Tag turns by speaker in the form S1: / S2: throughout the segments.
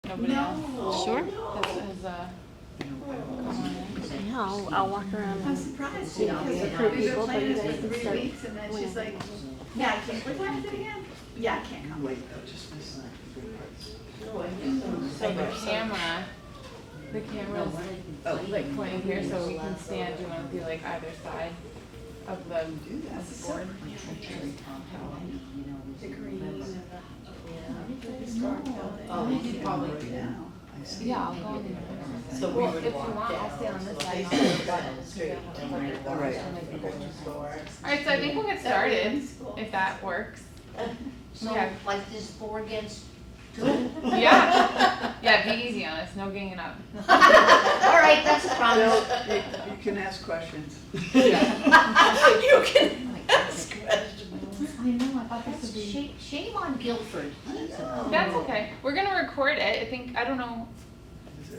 S1: Nobody else?
S2: Sure.
S1: Has
S2: Yeah, I'll walk around.
S3: I'm surprised,
S2: See,
S3: because
S2: yeah.
S3: we've been planning this for 3 weeks, and then she's like, yeah, I can't, what time is it again? Yeah, I can't come.
S4: Wait, just this night.
S1: so the camera's like pointing here, so we can stand. Do you want to do like either side of the board?
S3: The green and the
S4: Oh, you could probably do now.
S1: Yeah, I'll go on.
S4: So we
S1: Well,
S4: would
S1: if you
S4: walk
S1: want, I'll
S4: down.
S1: stay on this
S4: So
S1: side.
S4: they
S1: All
S4: start down the street and we're
S1: All
S4: right.
S1: right, so I think we'll get started if that works.
S5: So,
S1: Okay.
S5: like this 4 against 2?
S1: Yeah, be easy on us. No ganging up.
S5: All right, that's a promise.
S4: You can ask questions.
S3: You can ask questions.
S1: I know. I thought this would be.
S5: Shame on Guilford.
S1: That's okay. We're gonna record it. I don't know.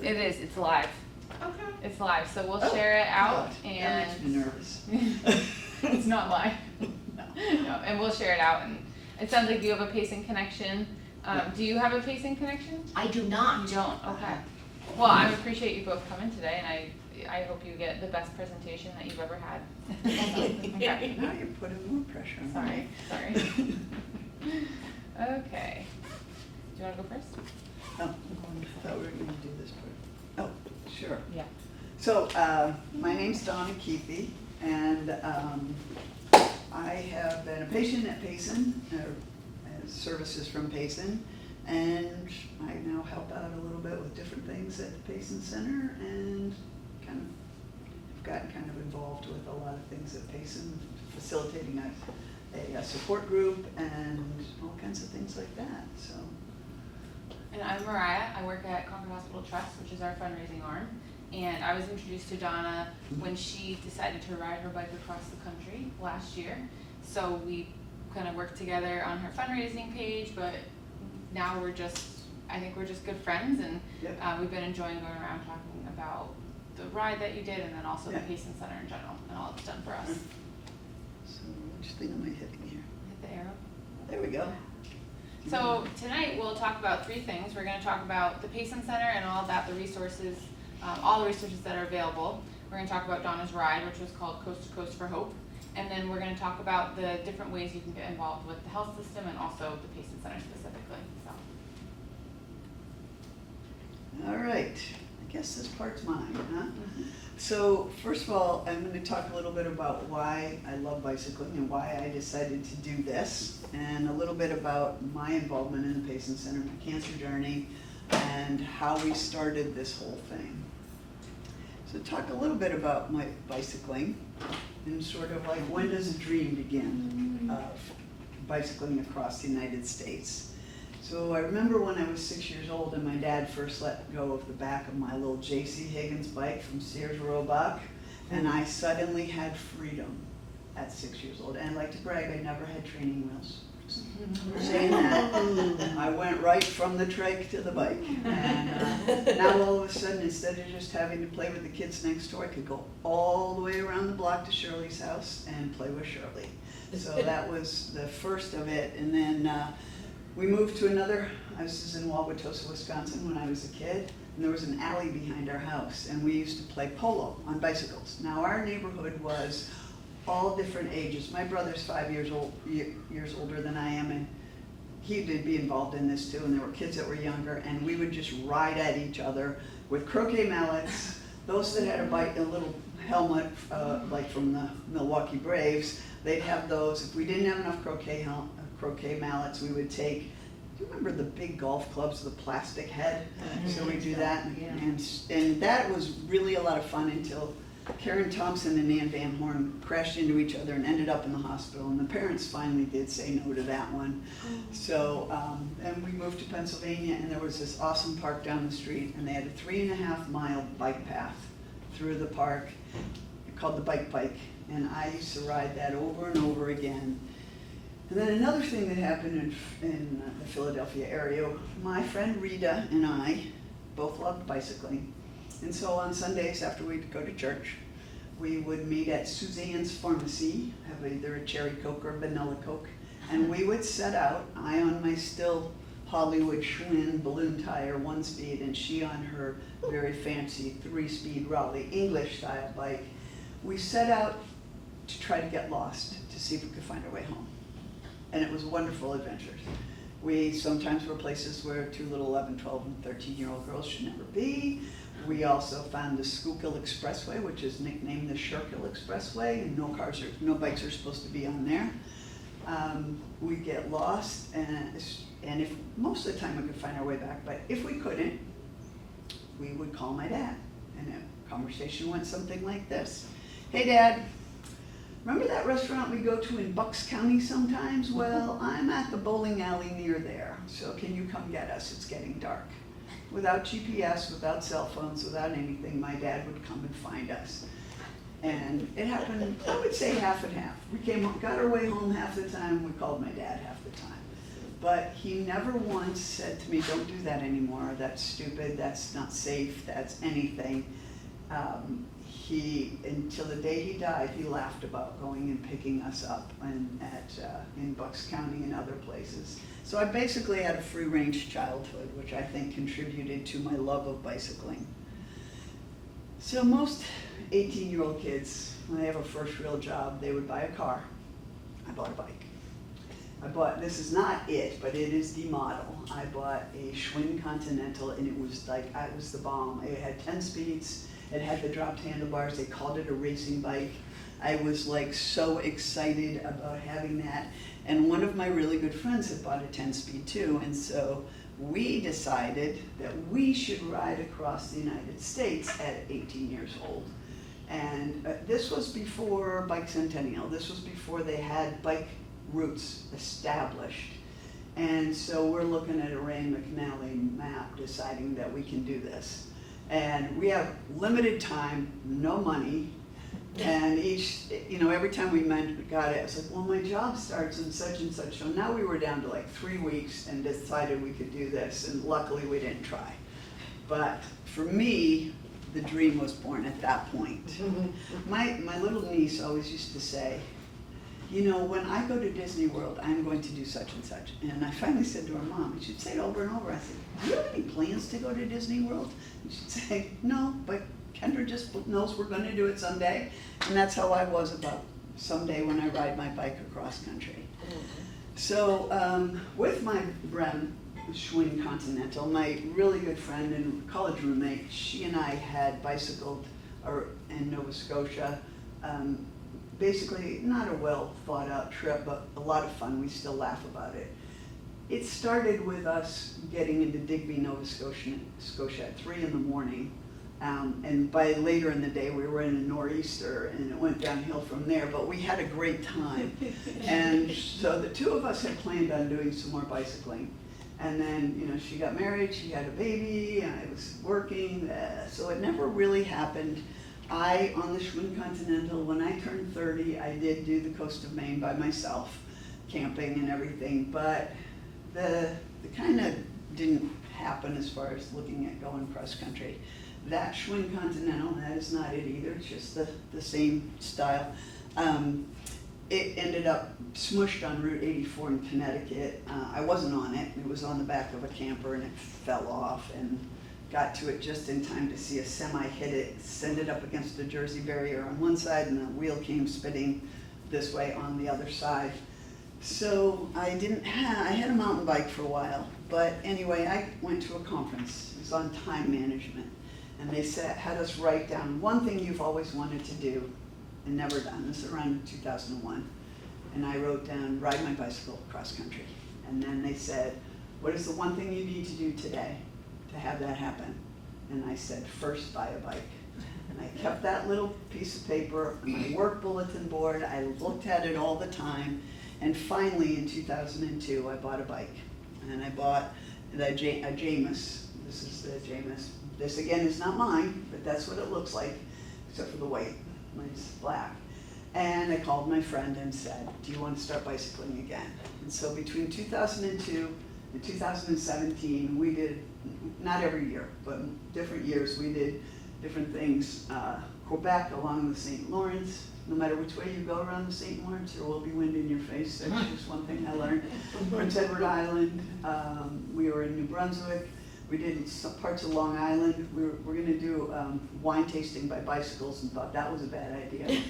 S1: It is. It's live.
S3: Okay.
S1: It's live, so we'll share it out
S4: That makes me
S1: and
S4: nervous.
S1: it's not live. No, and we'll share it out. And it sounds like you have a Payson connection. Do you have a Payson connection?
S5: I do
S1: You
S5: not.
S1: don't. Okay. Well, I appreciate you both coming today, and I hope you get the best presentation that you've ever had.
S5: Thank you.
S1: Okay.
S4: Now you're putting more pressure on me.
S1: Sorry. Okay. Do you want to go first?
S4: Oh, I thought we were gonna do this part. Oh, sure.
S1: Yeah.
S4: So, my name's Donna Kuethe, and I have been a patient at Payson, services from Payson, and I now help out a little bit with different things at the Payson Center, and have gotten kind of involved with a lot of things at Payson, facilitating a support group and all kinds of things like that, so.
S1: And I'm Moriah. I work at Concord Hospital Trust, which is our fundraising arm. And I was introduced to Donna when she decided to ride her bike across the country last year. So we kind of worked together on her fundraising page, but now I think we're just good friends, and
S4: Yep.
S1: We've been enjoying going around talking about the ride that you did, and then also the Payson Center in general, and all it's done for us.
S4: So which thing am I hitting here?
S1: Hit the arrow.
S4: There we go.
S1: So tonight we'll talk about 3 things. We're going to talk about the Payson Center and all about the resources, all the resources that are available. We're going to talk about Donna's ride, which was called Coast to Coast for Hope. And then we're going to talk about the different ways you can get involved with the health system and also the Payson Center specifically. So.
S4: All right, I guess this part's mine, huh? So first of all, I'm going to talk a little bit about why I love bicycling and why I decided to do this, and a little bit about my involvement in the Payson Center, my cancer journey, and how we started this whole thing. So talk a little bit about my bicycling and sort of like, when does a dream begin of bicycling across the United States? So I remember when I was 6 years old and my dad first let go of the back of my little J.C. Higgins bike from Sears Roebuck, and I suddenly had freedom at 6 years old. And I'd like to brag, I never had training wheels. Just saying that. I went right from the trike to the bike. And now all of a sudden, instead of just having to play with the kids next door, I could go all the way around the block to Shirley's house and play with Shirley. So that was the first of it. And then we moved to I was in Wauwatosa, Wisconsin when I was a kid, and there was an alley behind our house, and we used to play polo on bicycles. Now our neighborhood was all different ages. My brother's 5 years older than I am, and he did be involved in this too, and there were kids that were younger, and we would just ride at each other with croquet mallets. Those that had a little helmet, like from the Milwaukee Braves, they'd have those. If we didn't have enough croquet mallets, we would take, do you remember the big golf clubs, the plastic head? So we do that, and that was really a lot of fun until Karen Thompson and Nan Van Horn crashed into each other and ended up in the hospital, and the parents finally did say no to that one. So, and we moved to Pennsylvania, and there was this awesome park down the street, and they had a 3.5-mile bike path through the park called the Bike Pike, and I used to ride that over and over again. And then another thing that happened in the Philadelphia area, my friend Rita and I both loved bicycling. And so on Sundays after we'd go to church, we would meet at Suzanne's Pharmacy, have either a cherry Coke or vanilla Coke, and we would set out, I on my still Hollywood Schwinn balloon tire, 1-speed, and she on her very fancy 3-speed Raleigh English style bike. We set out to try to get lost, to see if we could find our way home. And it was wonderful adventures. We sometimes were places where 2 little 11, 12, and 13-year-old girls should never be. We also found the Schuylkill Expressway, which is nicknamed the Schuylkill Expressway, and no bikes are supposed to be on there. We get lost, and if most of the time we could find our way back, but if we couldn't, we would call my dad, and the conversation went something like this. Hey Dad, remember that restaurant we go to in Bucks County sometimes? Well, I'm at the bowling alley near there, so can you come get us? It's getting dark. Without GPS, without cell phones, without anything, my dad would come and find us. And it happened, I would say half and half. We got our way home half the time, we called my dad half the time. But he never once said to me, don't do that anymore, that's stupid, that's not safe, that's anything. Until the day he died, he laughed about going and picking us up in Bucks County and other places. So I basically had a free-range childhood, which I think contributed to my love of bicycling. So most 18-year-old kids, when they have a first real job, they would buy a car. I bought a bike. This is not it, but it is the model. I bought a Schwinn Continental, and it was the bomb. It had 10 speeds, it had the dropped handlebars, they called it a racing bike. I was like so excited about having that. And one of my really good friends had bought a 10-speed too, and so we decided that we should ride across the United States at 18 years old. And this was before Bike Centennial. This was before they had bike routes established. And so we're looking at a Ray McNally map deciding that we can do this. And we have limited time, no money, and every time we got it, I was like, well, my job starts in such and such. So now we were down to like 3 weeks and decided we could do this, and luckily we didn't try. But for me, the dream was born at that point. My little niece always used to say, when I go to Disney World, I'm going to do such and such. And I finally said to her mom, and she'd say it over and over, I said, do you have any plans to go to Disney World? And she'd say, no, but Kendra just knows we're going to do it someday. And that's how I was about someday when I ride my bike across country. So with my brand, Schwinn Continental, my really good friend and college roommate, she and I had bicycled in Nova Scotia. Basically, not a well thought out trip, but a lot of fun. We still laugh about it. It started with us getting into Digby, Nova Scotia at 3 in the morning. And by later in the day, we were in a nor'easter, and it went downhill from there, but we had a great time. And so the two of us had planned on doing some more bicycling. And then, she got married, she had a baby, and I was working, so it never really happened. On the Schwinn Continental, when I turned 30, I did do the coast of Maine by myself, camping and everything, but the kind of didn't happen as far as looking at going cross country. That Schwinn Continental, that is not it either, it's just the same style. It ended up smushed on Route 84 in Connecticut. I wasn't on it, it was on the back of a camper, and it fell off, and got to it just in time to see a semi hit it, send it up against the Jersey barrier on one side, and the wheel came spinning this way on the other side. So I had a mountain bike for a while, but anyway, I went to a conference. It was on time management, and they had us write down one thing you've always wanted to do and never done. This is around 2001, and I wrote down ride my bicycle cross country. And then they said, what is the one thing you need to do today to have that happen? And I said, first buy a bike. And I kept that little piece of paper on my work bulletin board. I looked at it all the time. And finally, in 2002, I bought a bike. And I bought a Jamis. This is the Jamis. This, again, is not mine, but that's what it looks like, except for the white. Mine's black. And I called my friend and said, do you want to start bicycling again? And so between 2002 and 2017, we did, not every year, but different years, we did different things. Quebec along the St. Lawrence, no matter which way you go around the St. Lawrence, there will be wind in your face. That's just one thing I learned. Prince Edward Island, we were in New Brunswick. We did some parts of Long Island. We're gonna do wine tasting by bicycles and thought that was a bad idea.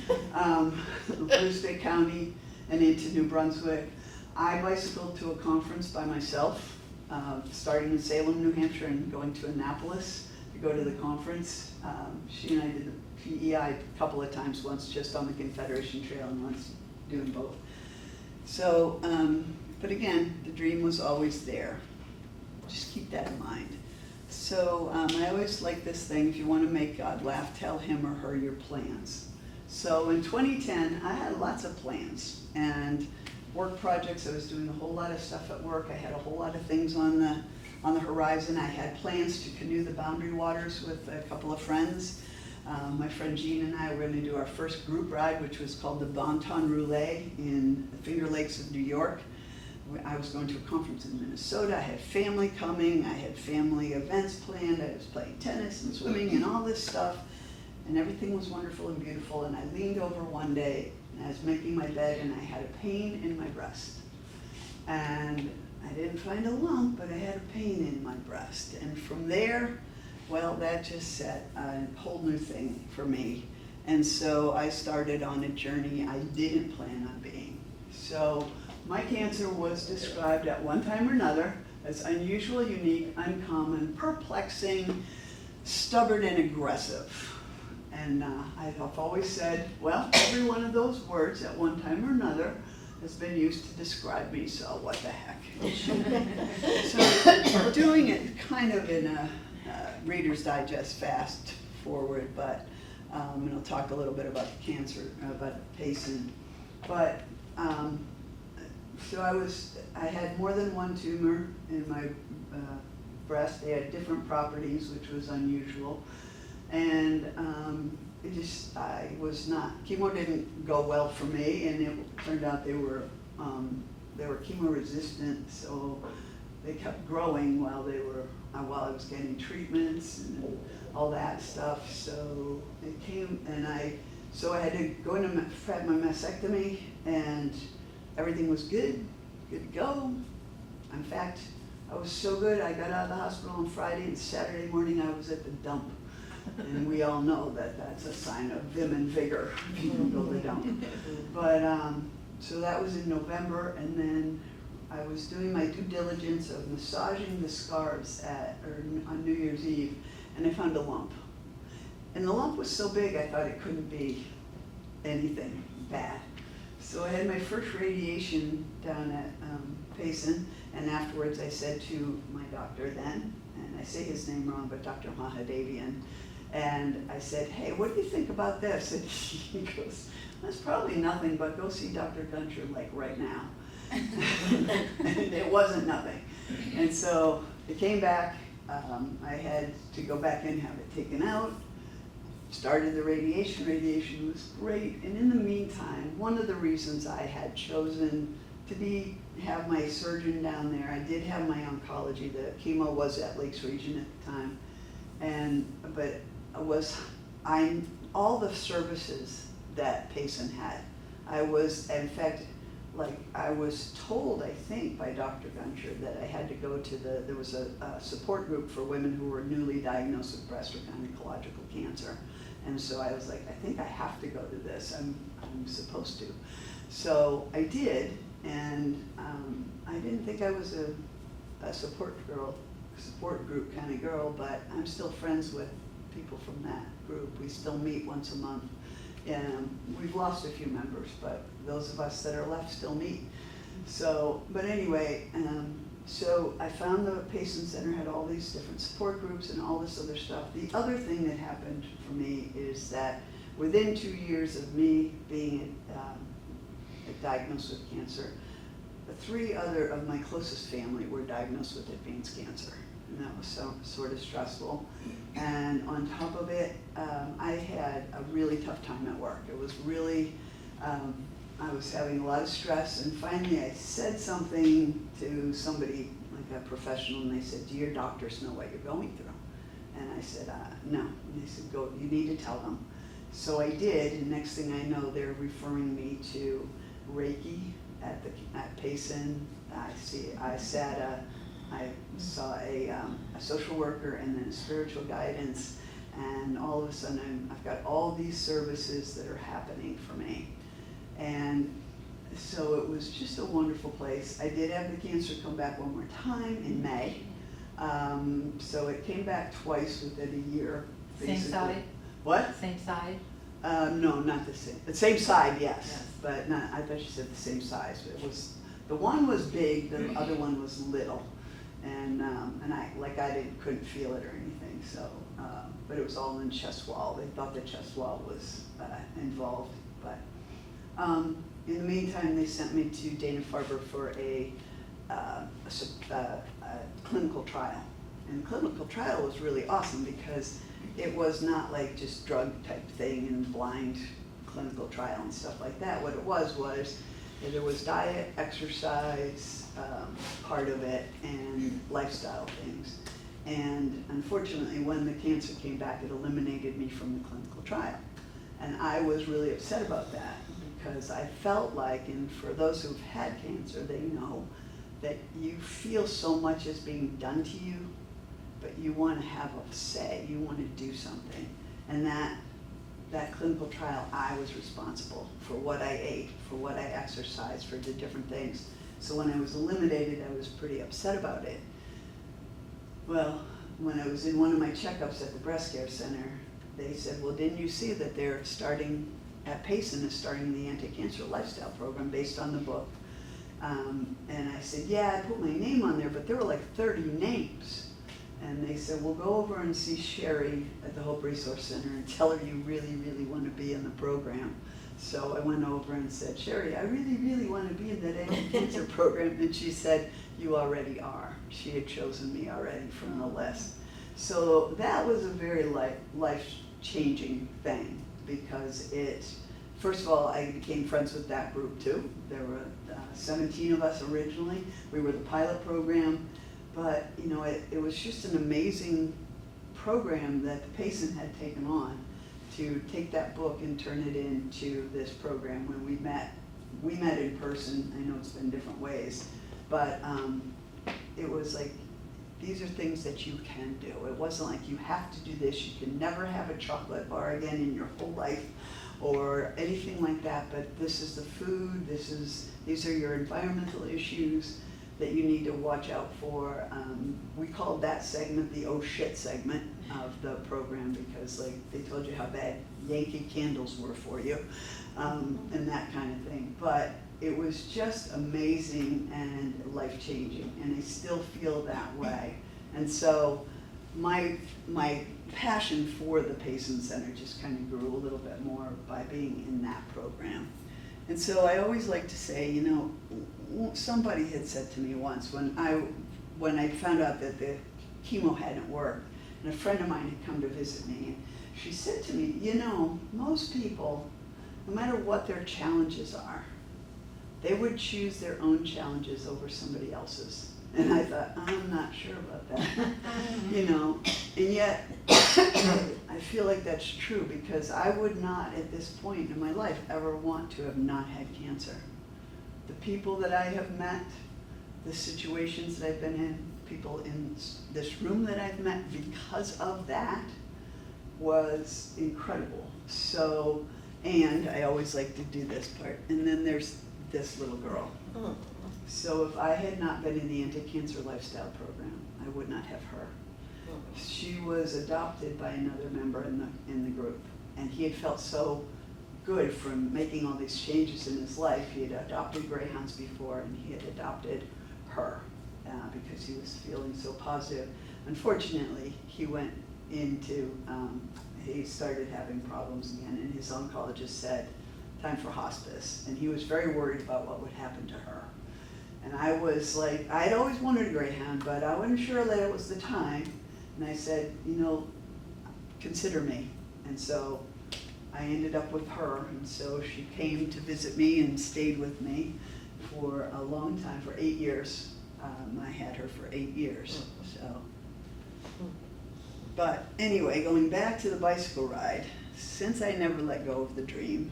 S4: Blue State County and into New Brunswick. I bicycled to a conference by myself, starting in Salem, New Hampshire, and going to Annapolis to go to the conference. She and I did the PEI a couple of times, once just on the Confederation Trail and once doing both. So, but again, the dream was always there. Just keep that in mind. So I always like this thing, if you want to make God laugh, tell him or her your plans. So in 2010, I had lots of plans and work projects. I was doing a whole lot of stuff at work. I had a whole lot of things on the horizon. I had plans to canoe the Boundary Waters with a couple of friends. My friend Jean and I were going to do our first group ride, which was called the Bon Ton Roulette in the Finger Lakes of New York. I was going to a conference in Minnesota. I had family coming. I had family events planned. I was playing tennis and swimming and all this stuff. And everything was wonderful and beautiful. And I leaned over one day and I was making my bed and I had a pain in my breast. And I didn't find a lump, but I had a pain in my breast. And from there, well, that just set a whole new thing for me. And so I started on a journey I didn't plan on being. So my cancer was described at one time or another as unusual, unique, uncommon, perplexing, stubborn, and aggressive. And I've always said, well, every one of those words at one time or another has been used to describe me, so what the heck. So doing it kind of in a Reader's Digest fast forward, but and I'll talk a little bit about the cancer, about Payson. But so I had more than one tumor in my breast. They had different properties, which was unusual. And I was not, chemo didn't go well for me, and it turned out they were chemo resistant, so they kept growing while I was getting treatments and all that stuff. So it came, and I had to go into my mastectomy, and everything was good to go. In fact, I was so good, I got out of the hospital on Friday, and Saturday morning I was at the dump. And we all know that that's a sign of vim and vigor if you don't go to the dump. But, so that was in November, and then I was doing my due diligence of massaging the scars on New Year's Eve, and I found a lump. And the lump was so big I thought it couldn't be anything bad. So I had my first radiation down at Payson, and afterwards I said to my doctor then, and I say his name wrong, but Dr. Mahadavian, and I said, hey, what do you think about this? And he goes, that's probably nothing, but go see Dr. Gunter like right now. And it wasn't nothing. And so it came back. I had to go back and have it taken out. Started the radiation. Radiation was great. And in the meantime, one of the reasons I had chosen to have my surgeon down there, I did have my oncology. The chemo was at Lakes Region at the time. But all the services that Payson had. I was, in fact, I was told, I think, by Dr. Gunter that I had to go to there was a support group for women who were newly diagnosed with breast or gynecological cancer. And so I was like, I think I have to go to this. I'm supposed to. So I did, and I didn't think I was a support group kind of girl, but I'm still friends with people from that group. We still meet once a month. We've lost a few members, but those of us that are left still meet. So, but anyway, so I found the Payson Center had all these different support groups and all this other stuff. The other thing that happened for me is that within 2 years of me being diagnosed with cancer, 3 other of my closest family were diagnosed with advanced cancer. And that was sort of stressful. And on top of it, I had a really tough time at work. It was really, I was having a lot of stress, and finally I said something to somebody, like a professional, and they said, do your doctors know what you're going through? And I said, no. And they said, you need to tell them. So I did, and next thing I know, they're referring me to Reiki at Payson. I saw a social worker and then a spiritual guidance, and all of a sudden I've got all these services that are happening for me. And so it was just a wonderful place. I did have the cancer come back one more time in May. So it came back twice within a year.
S2: Same
S4: basically.
S2: side?
S4: What?
S2: Same side?
S4: No, not the same. The same side, yes,
S2: Yes.
S4: but not, I thought you said the same size. It was, the one was big, the other one was little. And I couldn't feel it or anything, so, but it was all in the chest wall. They thought the chest wall was involved, but in the meantime, they sent me to Dana-Farber for a clinical trial. And the clinical trial was really awesome because it was not like just drug type thing and blind clinical trial and stuff like that. What it was there was diet, exercise, part of it, and lifestyle things. And unfortunately, when the cancer came back, it eliminated me from the clinical trial. And I was really upset about that because I felt like, and for those who've had cancer, they know that you feel so much is being done to you, but you want to have a say, you want to do something. And that clinical trial, I was responsible for what I ate, for what I exercised, for the different things. So when I was eliminated, I was pretty upset about it. Well, when I was in one of my checkups at the breast care center, they said, well, didn't you see that they're starting, at Payson is starting the anti-cancer lifestyle program based on the book? And I said, yeah, I put my name on there, but there were like 30 names. And they said, well, go over and see Sherry at the Hope Resource Center and tell her you really, really want to be in the program. So I went over and said, Sherry, I really, really want to be in that anti-cancer program. And she said, you already are. She had chosen me already from the list. So that was a very life-changing thing because first of all, I became friends with that group too. There were 17 of us originally. We were the pilot program. But, you know, it was just an amazing program that the Payson had taken on to take that book and turn it into this program. When we met in person. I know it's been different ways, but it was like, these are things that you can do. It wasn't like you have to do this, you can never have a chocolate bar again in your whole life or anything like that, but this is the food, these are your environmental issues that you need to watch out for. We called that segment the oh shit segment of the program because like they told you how bad Yankee candles were for you and that kind of thing. But it was just amazing and life-changing, and I still feel that way. And so my passion for the Payson Center just kind of grew a little bit more by being in that program. And so I always like to say, you know, somebody had said to me once when I found out that the chemo hadn't worked, and a friend of mine had come to visit me, and she said to me, you know, most people, no matter what their challenges are, they would choose their own challenges over somebody else's. And I thought, I'm not sure about that, you know, and yet I feel like that's true because I would not at this point in my life ever want to have not had cancer. The people that I have met, the situations that I've been in, people in this room that I've met because of that was incredible. So, and I always like to do this part, and then there's this little girl. So if I had not been in the anti-cancer lifestyle program, I would not have her. She was adopted by another member in the group, and he had felt so good from making all these changes in his life. He had adopted greyhounds before, and he had adopted her because he was feeling so positive. Unfortunately, he went into, he started having problems again, and his oncologist said, time for hospice, and he was very worried about what would happen to her. And I was like, I'd always wanted a greyhound, but I wasn't sure that it was the time. And I said, you know, consider me. And so I ended up with her, and so she came to visit me and stayed with me for a long time, for 8 years. I had her for 8 years. So, but anyway, going back to the bicycle ride. since I never let go of the dream,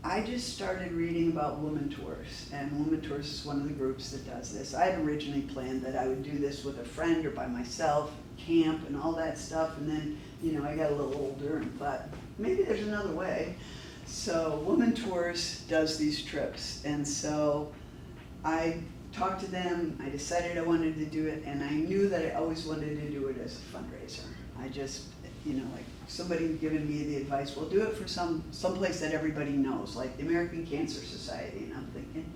S4: I just started reading about Women Tours, and Women Tours is one of the groups that does this. I had originally planned that I would do this with a friend or by myself, camp and all that stuff, and then, you know, I got a little older and thought, maybe there's another way. So Women Tours does these trips, and so I talked to them, I decided I wanted to do it, and I knew that I always wanted to do it as a fundraiser. I just, you know, like somebody given me the advice, well, do it for someplace that everybody knows, like the American Cancer Society, and I'm thinking,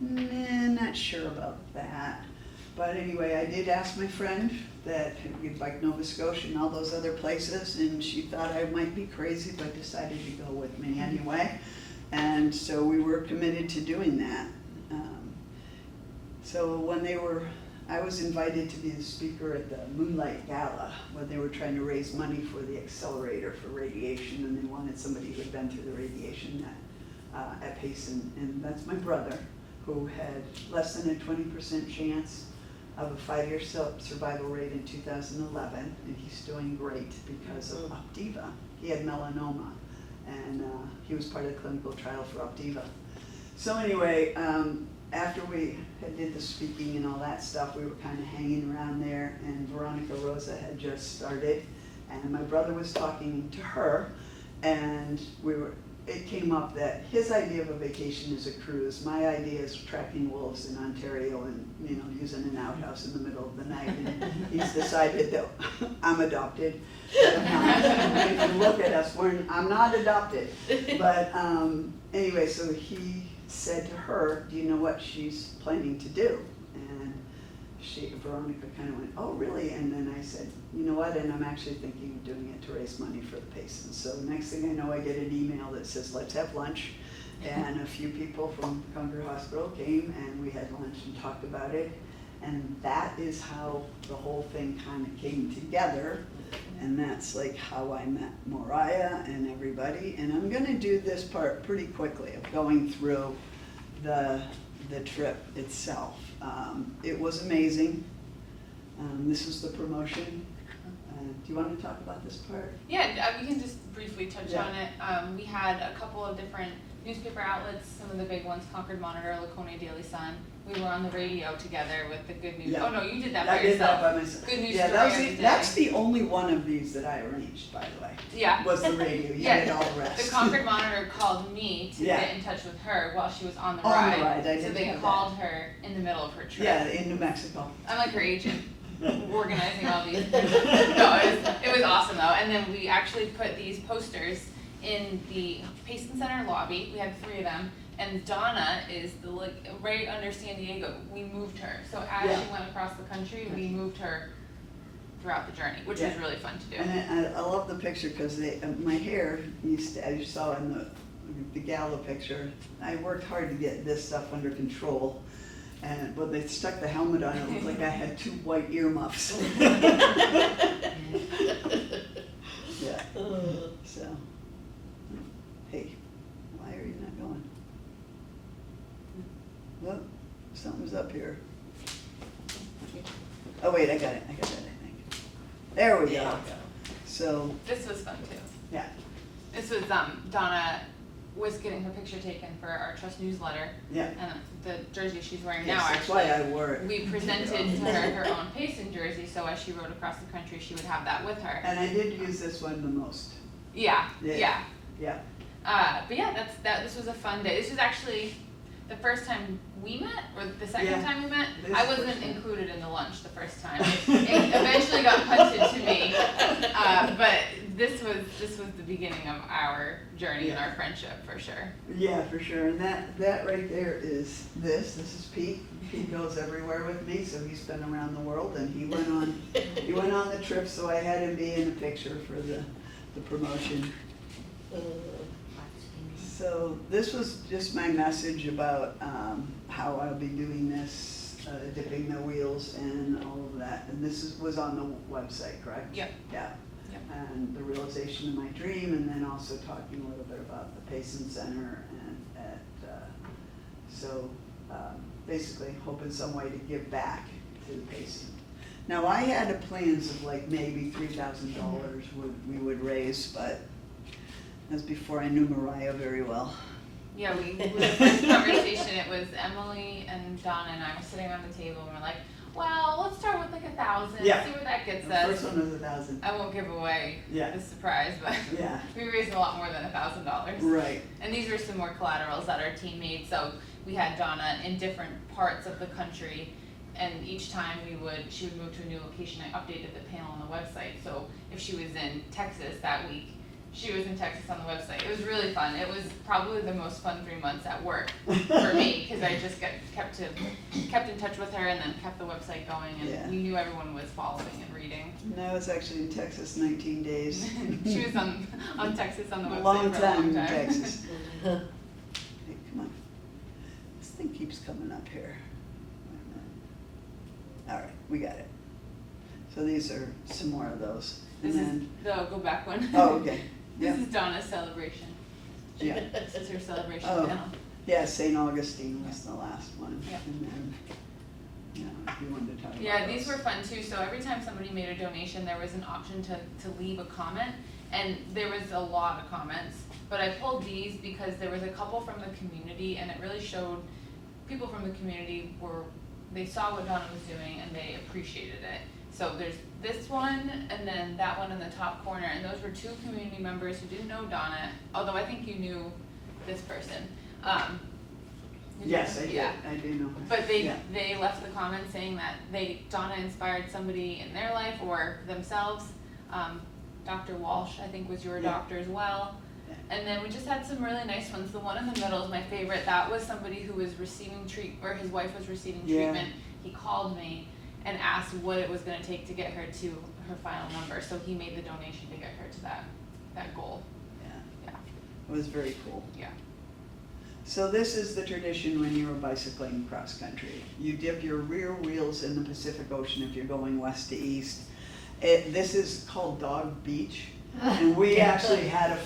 S4: nah, not sure about that. But anyway, I did ask my friend that we'd like Nova Scotia and all those other places, and she thought I might be crazy, but decided to go with me anyway. And so we were committed to doing that. So when I was invited to be the speaker at the Moonlight Gala when they were trying to raise money for the accelerator for radiation, and they wanted somebody who had been through the radiation at Payson, and that's my brother, who had less than a 20% chance of a 5-year survival rate in 2011, and he's doing great because of Opdiva. He had melanoma, and he was part of the clinical trial for Opdiva. So anyway, after we did the speaking and all that stuff, we were kind of hanging around there, and Veronica Rosa had just started, and my brother was talking to her, and it came up that his idea of a vacation is a cruise. My idea is tracking wolves in Ontario and, you know, using an outhouse in the middle of the night, and he's decided that I'm adopted. If you look at us, I'm not adopted. But anyway, so he said to her, do you know what she's planning to do? And Veronica kind of went, oh, really? And then I said, you know what? And I'm actually thinking of doing it to raise money for the Paysons. So the next thing I know, I get an email that says, let's have lunch. And a few people from Concord Hospital came, and we had lunch and talked about it. And that is how the whole thing kind of came together. And that's like how I met Moriah and everybody. And I'm gonna do this part pretty quickly of going through the trip itself. It was amazing. This was the promotion. Do you want to talk about this part?
S1: Yeah, we can just briefly touch
S4: Yeah.
S1: on it. We had a couple of different newspaper outlets, some of the big ones, Concord Monitor, Laconia Daily Sun. We were on the radio together with the good news.
S4: Yeah.
S1: Oh no, you did that
S4: I
S1: by
S4: did
S1: yourself.
S4: that by myself.
S1: Good news
S4: Yeah,
S1: story
S4: that's
S1: every
S4: the,
S1: day.
S4: that's the only one of these that I arranged, by the way.
S1: Yeah.
S4: Was the radio. You
S1: Yeah.
S4: did all the rest.
S1: The Concord Monitor called me to
S4: Yeah.
S1: get in touch with her while she was on the
S4: On the
S1: ride.
S4: ride, I
S1: so
S4: did
S1: they
S4: have
S1: called her in the middle of her trip.
S4: Yeah, in New Mexico.
S1: I'm like her agent, organizing all these. No, it was awesome though. And then we actually put these posters in the Payson Center lobby. We had 3 of them. And Donna is right under San Diego. We moved her. So as
S4: Yeah.
S1: she went across the country, we moved her throughout the journey, which was
S4: Yeah.
S1: really fun to do.
S4: And I love the picture because my hair, as you saw in the gala picture, I worked hard to get this stuff under control. And when they stuck the helmet on, it looked like I had 2 white earmuffs. Yeah. So, hey, why are you not going? Well, something's up here. Oh wait, I got it, I think. There we go. So,
S1: This was fun too.
S4: yeah,
S1: This was Donna was getting her picture taken for our trust newsletter,
S4: yeah.
S1: and the jersey she's wearing
S4: Yes,
S1: now
S4: that's why
S1: actually.
S4: I wore it.
S1: We presented to her own Payson jersey, so as she rode across the country, she would have that with her.
S4: And I did use this one the most.
S1: Yeah.
S4: Yeah.
S1: But yeah, this was a fun day. This was actually the first time we met, or the second
S4: Yeah.
S1: time we met.
S4: This
S1: I
S4: first
S1: wasn't
S4: time.
S1: included in the lunch the first time. It eventually got punted to me, but this was the beginning of our journey and
S4: Yeah.
S1: our friendship for sure.
S4: Yeah, for sure. And that right there is this. This is Pete. Pete goes everywhere with me, so he's been around the world, and he went on the trip, so I had him be in the picture for the promotion. So this was just my message about how I'll be doing this, dipping the wheels and all of that. And this was on the website, correct?
S1: Yep.
S4: Yeah.
S1: Yep.
S4: And the realization of my dream, and then also talking a little bit about the Payson Center basically hope in some way to give back to the Payson. Now, I had plans of like maybe $3,000 we would raise, but that's before I knew Moriah very well.
S1: Yeah, we the first conversation, it was Emily and Donna and I were sitting around the table and we're like, well, let's start with like 1,000,
S4: Yeah.
S1: see where that gets
S4: The
S1: us.
S4: first one was 1,000.
S1: I won't give away
S4: Yeah.
S1: the surprise, but
S4: Yeah.
S1: we raised a lot more than $1,000.
S4: Right.
S1: And these were some more collaterals that our team made. So we had Donna in different parts of the country, and each time she would move to a new location, I updated the panel on the website. So if she was in Texas that week, she was in Texas on the website. It was really fun. It was probably the most fun 3 months at work for me, because I just kept in touch with her and then kept the website going, and
S4: Yeah.
S1: we knew everyone was following and reading.
S4: And I was actually in Texas 19 days.
S1: She was on Texas on the website
S4: A long
S1: for a
S4: time
S1: long
S4: in
S1: time.
S4: Texas. Hey, come on. This thing keeps coming up here. Wait a minute. All right, we got it. So these are some more of those.
S1: This
S4: And
S1: is
S4: then,
S1: the go back one.
S4: oh, okay.
S1: This
S4: Yeah.
S1: is Donna's celebration.
S4: Yeah.
S1: This is her celebration
S4: Oh.
S1: panel.
S4: Yeah, St. Augustine was the last one.
S1: Yeah.
S4: And then, if you wanted to talk about
S1: Yeah, these
S4: those.
S1: were fun too. So every time somebody made a donation, there was an option to leave a comment, and there was a lot of comments. But I pulled these because there was a couple from the community, and it really showed people from the community they saw what Donna was doing and they appreciated it. So there's this one and then that one in the top corner, and those were two community members who didn't know Donna, although I think you knew this person.
S4: Yes, I did.
S1: Yeah.
S4: I do know her.
S1: But
S4: Yeah.
S1: they left the comment saying that Donna inspired somebody in their life or themselves. Dr. Walsh, I think, was your
S4: Yeah.
S1: doctor as well.
S4: Yeah.
S1: And then we just had some really nice ones. The one in the middle is my favorite. That was somebody who was receiving or his wife was receiving
S4: Yeah.
S1: treatment. He called me and asked what it was going to take to get her to her final number. So he made the donation to get her to that goal.
S4: Yeah,
S1: Yeah.
S4: it was very cool.
S1: Yeah.
S4: So this is the tradition when you were bicycling cross country. You dip your rear wheels in the Pacific Ocean if you're going west to east. This is called Dog Beach. And we actually had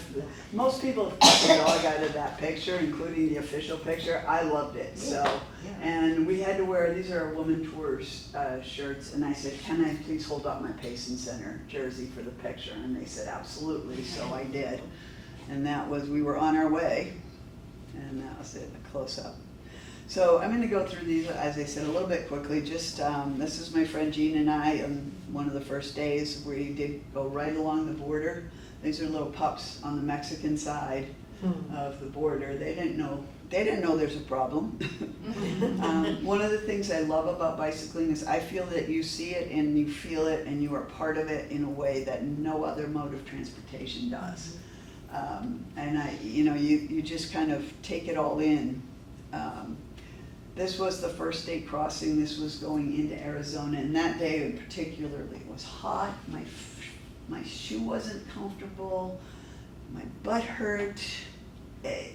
S4: most people have cut the dog out of that picture, including the official picture. I loved it, so. And we had to wear, these are Woman Tours shirts, and I said, can I please hold up my Payson Center jersey for the picture? And they said, absolutely, so I did. And we were on our way, and that was it, a close-up. So I'm gonna go through these, as I said, a little bit quickly. Just, this is my friend Jean and I, on one of the first days, we did go right along the border. These are little pups on the Mexican side of the border. They didn't know there's a problem. One of the things I love about bicycling is I feel that you see it and you feel it and you are part of it in a way that no other mode of transportation does. And you just kind of take it all in. This was the first state crossing. This was going into Arizona, and that day particularly was hot. My shoe wasn't comfortable. My butt hurt.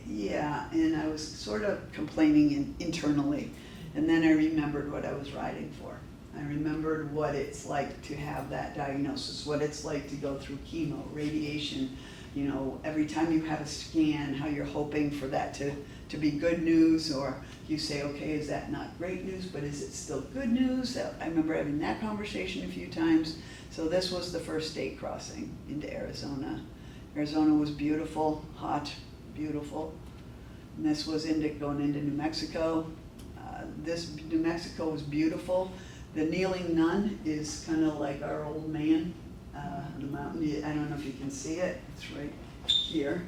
S4: Yeah, and I was sort of complaining internally. And then I remembered what I was riding for. I remembered what it's like to have that diagnosis, what it's like to go through chemo, radiation. You know, every time you have a scan, how you're hoping for that to be good news, or you say, okay, is that not great news, but is it still good news? I remember having that conversation a few times. So this was the first state crossing into Arizona. Arizona was beautiful, hot, beautiful. And this was going into New Mexico. New Mexico was beautiful. The Kneeling Nun is kind of like our old man, the mountain. I don't know if you can see it. It's right here.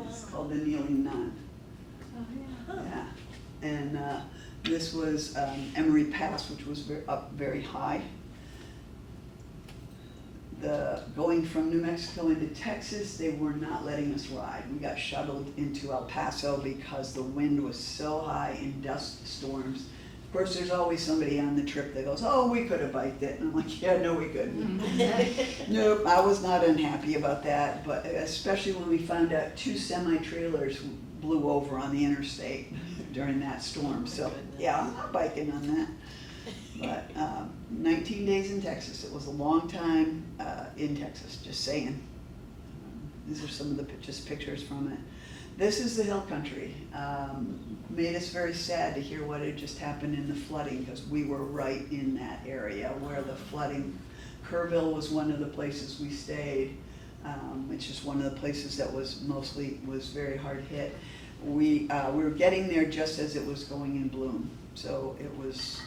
S4: It's called the Kneeling Nun. Yeah. And this was Emory Pass, which was up very high. Going from New Mexico into Texas, they were not letting us ride. We got shuttled into El Paso because the wind was so high in dust storms. Of course, there's always somebody on the trip that goes, oh, we could have biked it. And I'm like, yeah, no, we couldn't. Nope, I was not unhappy about that, but especially when we found out 2 semi-trailers blew over on the interstate during that storm. So, yeah, I'm not biking on that. But 19 days in Texas. It was a long time in Texas, just saying. These are some of the just pictures from it. This is the hill country. Made us very sad to hear what had just happened in the flooding, because we were right in that area where the flooding, Kerrville was one of the places we stayed, which is one of the places that was very hard hit. We were getting there just as it was going in bloom, so it was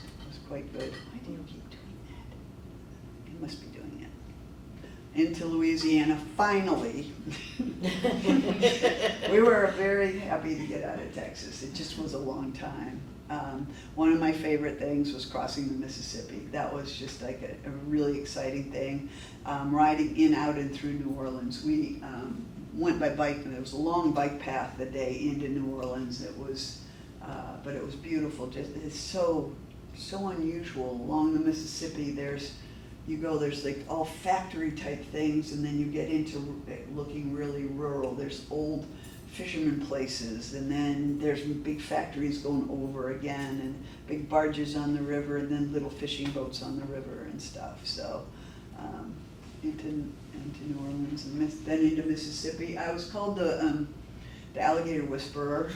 S4: quite good. Why do you keep doing that? You must be doing it. Into Louisiana, finally. We were very happy to get out of Texas. It just was a long time. One of my favorite things was crossing the Mississippi. That was just like a really exciting thing. Riding in, out, and through New Orleans. We went by bike, and there was a long bike path the day into New Orleans. It was, but it was beautiful. Just it's so unusual. Along the Mississippi, there's like all factory type things, and then you get into looking really rural. There's old fisherman places, and then there's big factories going over again, and big barges on the river, and then little fishing boats on the river and stuff. So into New Orleans, and then into Mississippi. I was called the alligator whisperer.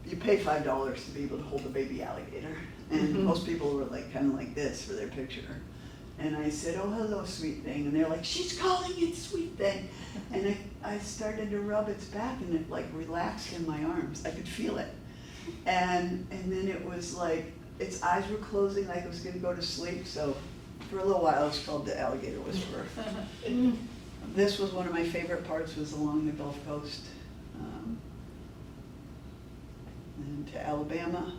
S4: You pay $5 to be able to hold a baby alligator, and most people were like kind of like this for their picture. And I said, "Oh, hello, sweet thing," and they're like, "She's calling it sweet thing," and I started to rub its back, and it like relaxed in my arms. I could feel it, and then it was like its eyes were closing, like it was going to go to sleep. So for a little while, it was called the alligator whisperer. This was one of my favorite parts, was along the Gulf Coast. And to Alabama,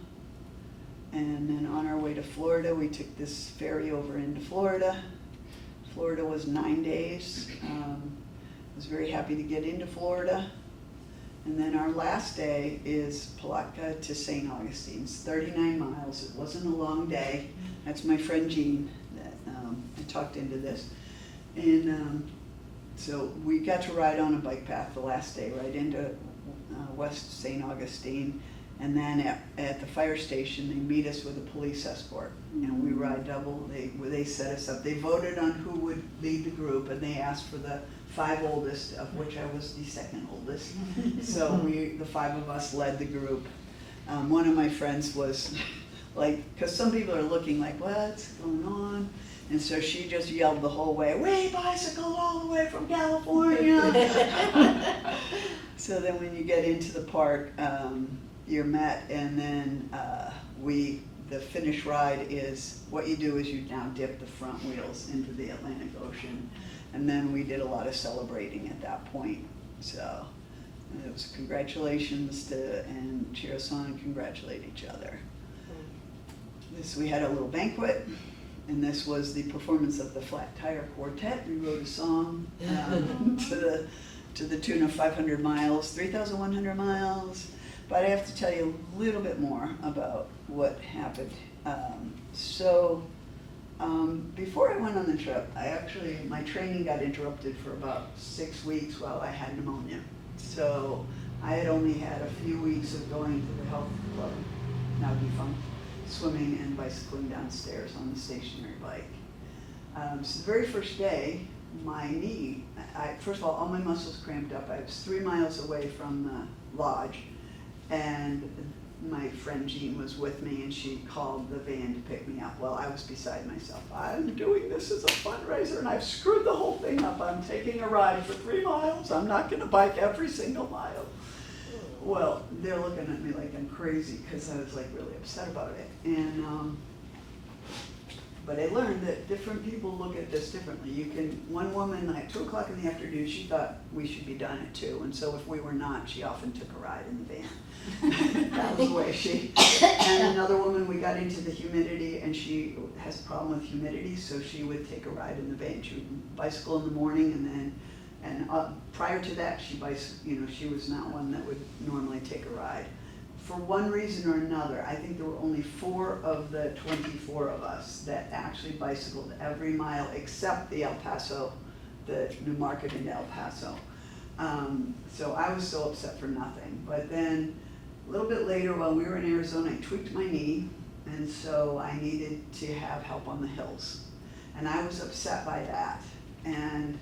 S4: and then on our way to Florida, we took this ferry over into Florida. Florida was 9 days. I was very happy to get into Florida. And then our last day is Palatka to St. Augustine. It's 39 miles. It wasn't a long day. That's my friend Jean that I talked into this. And so we got to ride on a bike path the last day, right into West St. Augustine. And then at the fire station, they meet us with a police escort, and we ride double. They set us up. They voted on who would lead the group, and they asked for the 5 oldest, of which I was the second oldest. So the 5 of us led the group. One of my friends was like, because some people are looking like, what's going on? And so she just yelled the whole way, "We bicycled all the way from California." So then when you get into the park, you're met, and then the finish ride is, what you do is you now dip the front wheels into the Atlantic Ocean, and then we did a lot of celebrating at that point. So it was congratulations and cheer us on and congratulate each other. We had a little banquet, and this was the performance of the Flat Tire Quartet. We wrote a song to the tune of 500 miles, 3,100 miles. But I have to tell you a little bit more about what happened. Before I went on the trip, my training got interrupted for about 6 weeks while I had pneumonia. So I had only had a few weeks of going to the health club, now defunct, swimming and bicycling downstairs on the stationary bike. So the very first day, my knee, first of all my muscles cramped up. I was 3 miles away from the lodge, and my friend Jean was with me, and she called the van to pick me up. Well, I was beside myself. I'm doing this as a fundraiser, and I've screwed the whole thing up. I'm taking a ride for 3 miles. I'm not going to bike every single mile. Well, they're looking at me like I'm crazy, because I was like really upset about it. And but I learned that different people look at this differently. One woman at 2 o'clock in the afternoon, she thought we should be done at 2, and so if we were not, she often took a ride in the van. That was the way and another woman, we got into the humidity, and she has a problem with humidity, so she would take a ride in the van. She would bicycle in the morning, and prior to that, she was not one that would normally take a ride. For one reason or another, I think there were only 4 of the 24 of us that actually bicycled every mile except the New Market into El Paso. So I was so upset for nothing. But then a little bit later, while we were in Arizona, I tweaked my knee, and so I needed to have help on the hills. And I was upset by that. And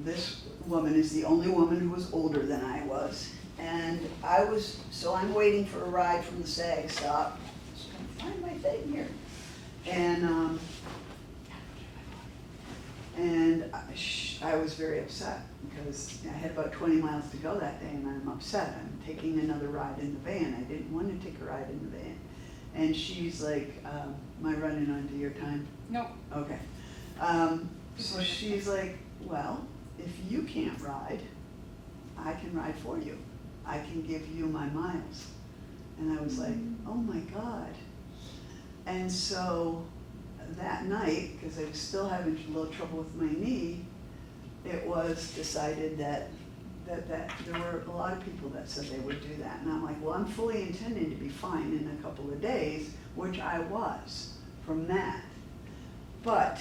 S4: This woman is the only woman who was older than I was. And so I'm waiting for a ride from the SAG stop. Just gonna find my thing here. And I was very upset because I had about 20 miles to go that day and I'm upset. I'm taking another ride in the van. I didn't want to take a ride in the van. And she's like, am I running onto your time?
S1: Nope.
S4: Okay. So she's like, well, if you can't ride, I can ride for you. I can give you my miles. And I was like, oh my God. And so that night, because I was still having a little trouble with my knee, it was decided that there were a lot of people that said they would do that. And I'm like, well, I'm fully intending to be fine in a couple of days, which I was from that. But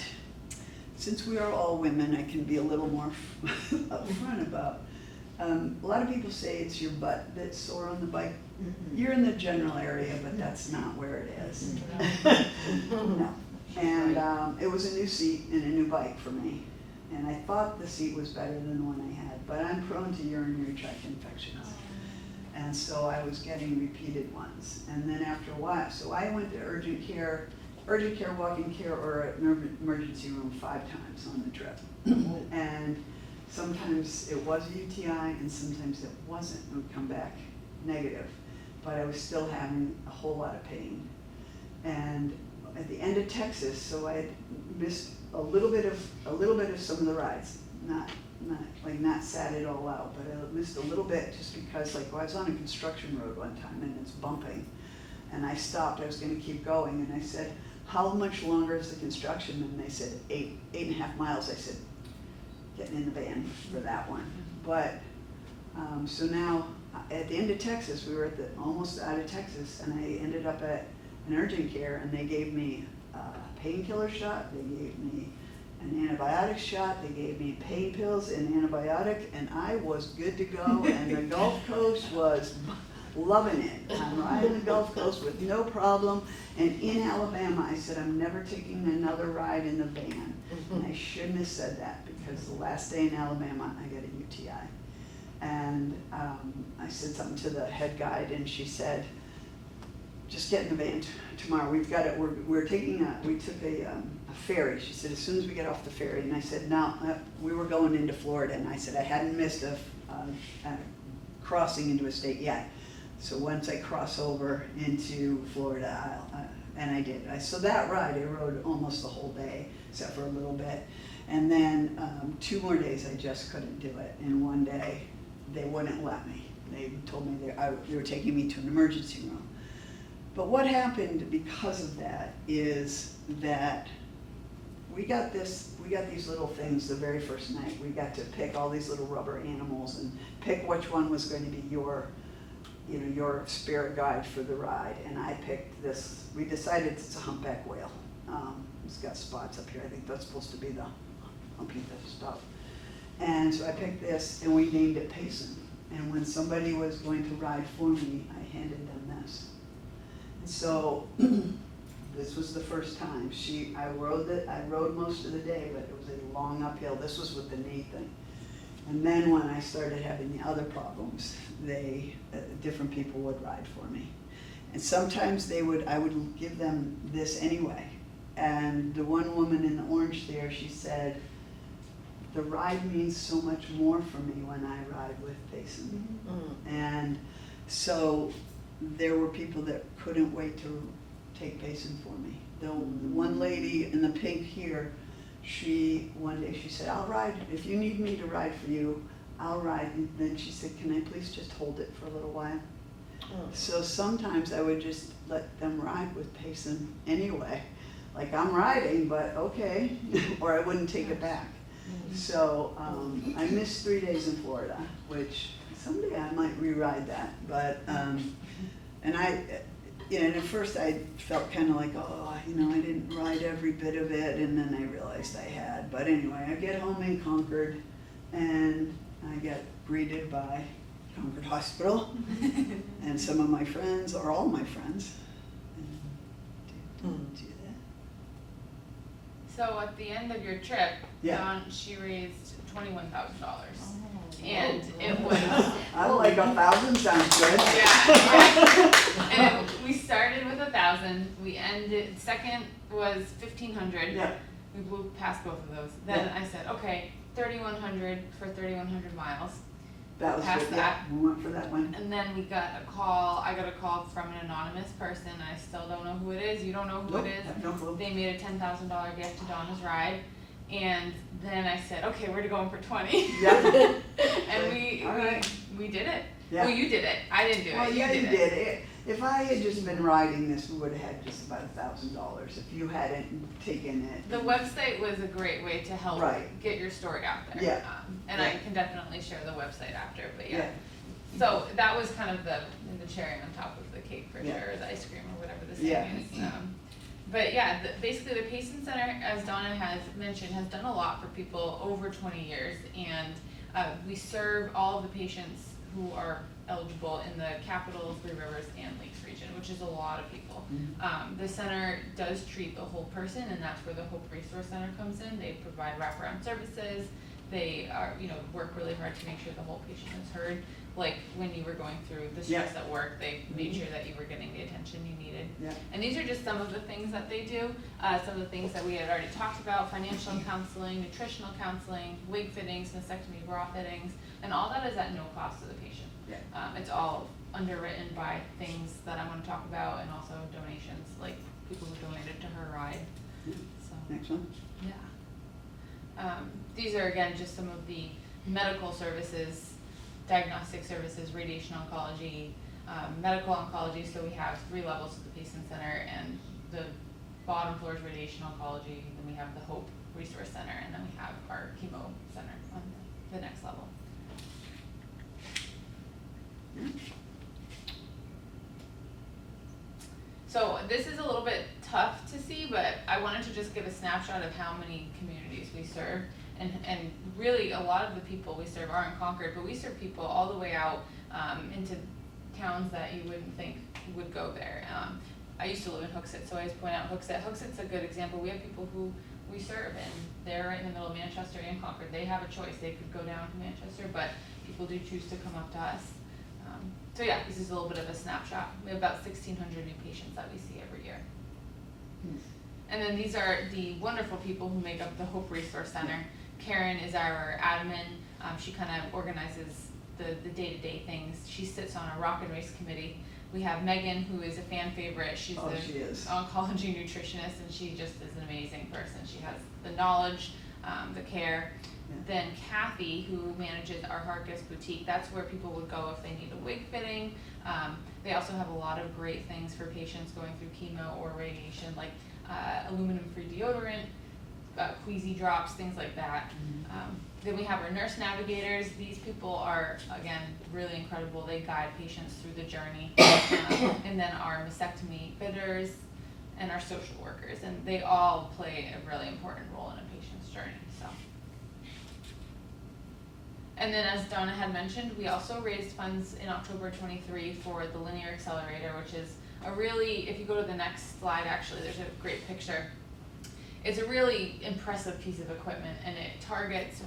S4: since we are all women, I can be a little more upfront about. A lot of people say it's your butt that's sore on the bike. You're in the general area, but that's not where it is. No. And it was a new seat and a new bike for me. And I thought the seat was better than the one I had, but I'm prone to urinary tract infections. And so I was getting repeated ones. And then after a while, so I went to urgent care, walk-in care, or an emergency room 5 times on the trip. And sometimes it was a UTI and sometimes it wasn't. It would come back negative. But I was still having a whole lot of pain. And at the end of Texas, so I had missed a little bit of some of the rides. Not sat it all out, but I missed a little bit just because I was on a construction road one time and it's bumping. And I stopped, I was gonna keep going, and I said, how much longer is the construction? And they said 8.5 miles. I said, getting in the van for that one. But, so now, at the end of Texas, we were almost out of Texas, and I ended up at an urgent care, and they gave me a painkiller shot, they gave me an antibiotic shot, they gave me pain pills and antibiotic, and I was good to go, and the Gulf Coast was loving it. I'm riding the Gulf Coast with no problem, and in Alabama, I said, I'm never taking another ride in the van. And I shouldn't have said that, because the last day in Alabama, I got a UTI. And I said something to the head guide, and she said, just get in the van tomorrow. We've got it. We took a ferry. She said, as soon as we get off the ferry. And I said, no, we were going into Florida. And I said, I hadn't missed a crossing into a state yet. So once I cross over into Florida, and I did. So that ride, I rode almost the whole day, except for a little bit. And then 2 more days, I just couldn't do it. And one day, they wouldn't let me. They told me they were taking me to an emergency room. But what happened because of that is that we got these little things the very first night. We got to pick all these little rubber animals and pick which one was going to be your spirit guide for the ride. And I picked this. We decided it's a humpback whale. It's got spots up here. I think that's supposed to be the humpy stuff. And so I picked this, and we named it Payson. And when somebody was going to ride for me, I handed them this. And so this was the first time. I rode most of the day, but it was a long uphill. This was with the knee thing. And then when I started having the other problems, different people would ride for me. And sometimes I would give them this anyway. And the one woman in the orange there, she said, the ride means so much more for me when I ride with Payson. Mm-hmm. And so there were people that couldn't wait to take Payson for me. The one lady in the pink here, one day she said, I'll ride, if you need me to ride for you, I'll ride. And then she said, can I please just hold it for a little while? Oh. So sometimes I would just let them ride with Payson anyway. Like, I'm riding, but okay, or I wouldn't take it back. So I missed 3 days in Florida, which someday I might re-ride that. But and at first I felt kind of like, I didn't ride every bit of it, and then I realized I had. But anyway, I get home in Concord, and I get greeted by Concord Hospital, and some of my friends, or all my friends. Do that.
S1: So at the end of your trip,
S4: Yeah.
S1: she raised $21,000.
S5: Oh.
S1: And it was,
S4: I'm like 1,000 sounds good.
S1: yeah. And we started with 1,000, we ended, second was 1,500.
S4: Yeah,
S1: We blew past both of those. Then
S4: Yeah.
S1: I said, okay, 3,100 for 3,100 miles.
S4: that was
S1: Past
S4: good, yeah, we went for that one.
S1: And then we got a call, I got a call from an anonymous person, I still don't know who it is, you don't know who
S4: Nope,
S1: it is.
S4: have no clue.
S1: They made a $10,000 gift to Donna's ride, and then I said, okay, we're going for 20.
S4: Yeah.
S1: And we
S4: All right.
S1: did it.
S4: Yeah.
S1: Well, you did it, I didn't do it,
S4: Well,
S1: you
S4: yeah, you
S1: did
S4: did
S1: it.
S4: it. If I had just been riding this, we would have had just about $1,000 if you hadn't taken it.
S1: The website was a great way to help
S4: Right.
S1: get your story out there.
S4: Yeah.
S1: And I
S4: Yeah.
S1: can definitely share the website after, but
S4: Yeah,
S1: So that was kind of the cherry on top of the cake for
S4: Yeah.
S1: sure, or the ice cream or whatever the
S4: Yeah.
S1: saying is. But yeah, basically the Payson Center, as Donna has mentioned, has done a lot for people over 20 years. And we serve all of the patients who are eligible in the Capital, Three Rivers, and Lakes region, which is a lot of people. The center does treat the whole person, and that's where the Hope Resource Center comes in. They provide wraparound services. They are, work really hard to make sure the whole patient is heard. Like when you were going through the stress at work, they made sure that you were getting the attention you needed.
S4: yeah,
S1: And these are just some of the things that they do. Some of the things that we had already talked about: financial counseling, nutritional counseling, wig fittings, mastectomy, bra fittings, and all that is at no cost to the patient.
S4: yeah.
S1: It's all underwritten by things that I'm going to talk about, and also donations, like people who donated to her ride. So
S4: Next one.
S1: yeah. These are again just some of the medical services, diagnostic services, radiation oncology, medical oncology. So we have 3 levels of the Payson Center, and the bottom floor is radiation oncology. Then we have the Hope Resource Center, and then we have our chemo center on the next level. So this is a little bit tough to see, but I wanted to just give a snapshot of how many communities we serve. And really a lot of the people we serve are in Concord, but we serve people all the way out into towns that you wouldn't think would go there. I used to live in Hooksett, so I always point out Hooksett. Hooksett's a good example. We have people who we serve, and they're right in the middle of Manchester and Concord. They have a choice. They could go down to Manchester, but people do choose to come up to us. So yeah, this is a little bit of a snapshot. We have about 1,600 new patients that we see every year. And then these are the wonderful people who make up the Hope Resource Center. Karen is our admin. She kind of organizes the day-to-day things. She sits on a rock and race committee. We have Megan, who is a fan favorite. She's
S4: She is.
S1: oncology nutritionist, and she just is an amazing person. She has the knowledge, the care.
S4: Yeah.
S1: Then Kathy, who manages our Harkus Boutique, that's where people would go if they need a wig fitting. They also have a lot of great things for patients going through chemo or radiation, like aluminum-free deodorant, Kuethe drops, things like that. Then we have our nurse navigators. These people are, again, really incredible. They guide patients through the journey. And then our mastectomy fitters and our social workers, and they all play a really important role in a patient's journey. So. And then, as Donna had mentioned, we also raised funds in October 23 for the Linear Accelerator, which is a really, if you go to the next slide, actually, there's a great picture. It's a really impressive piece of equipment, and it targets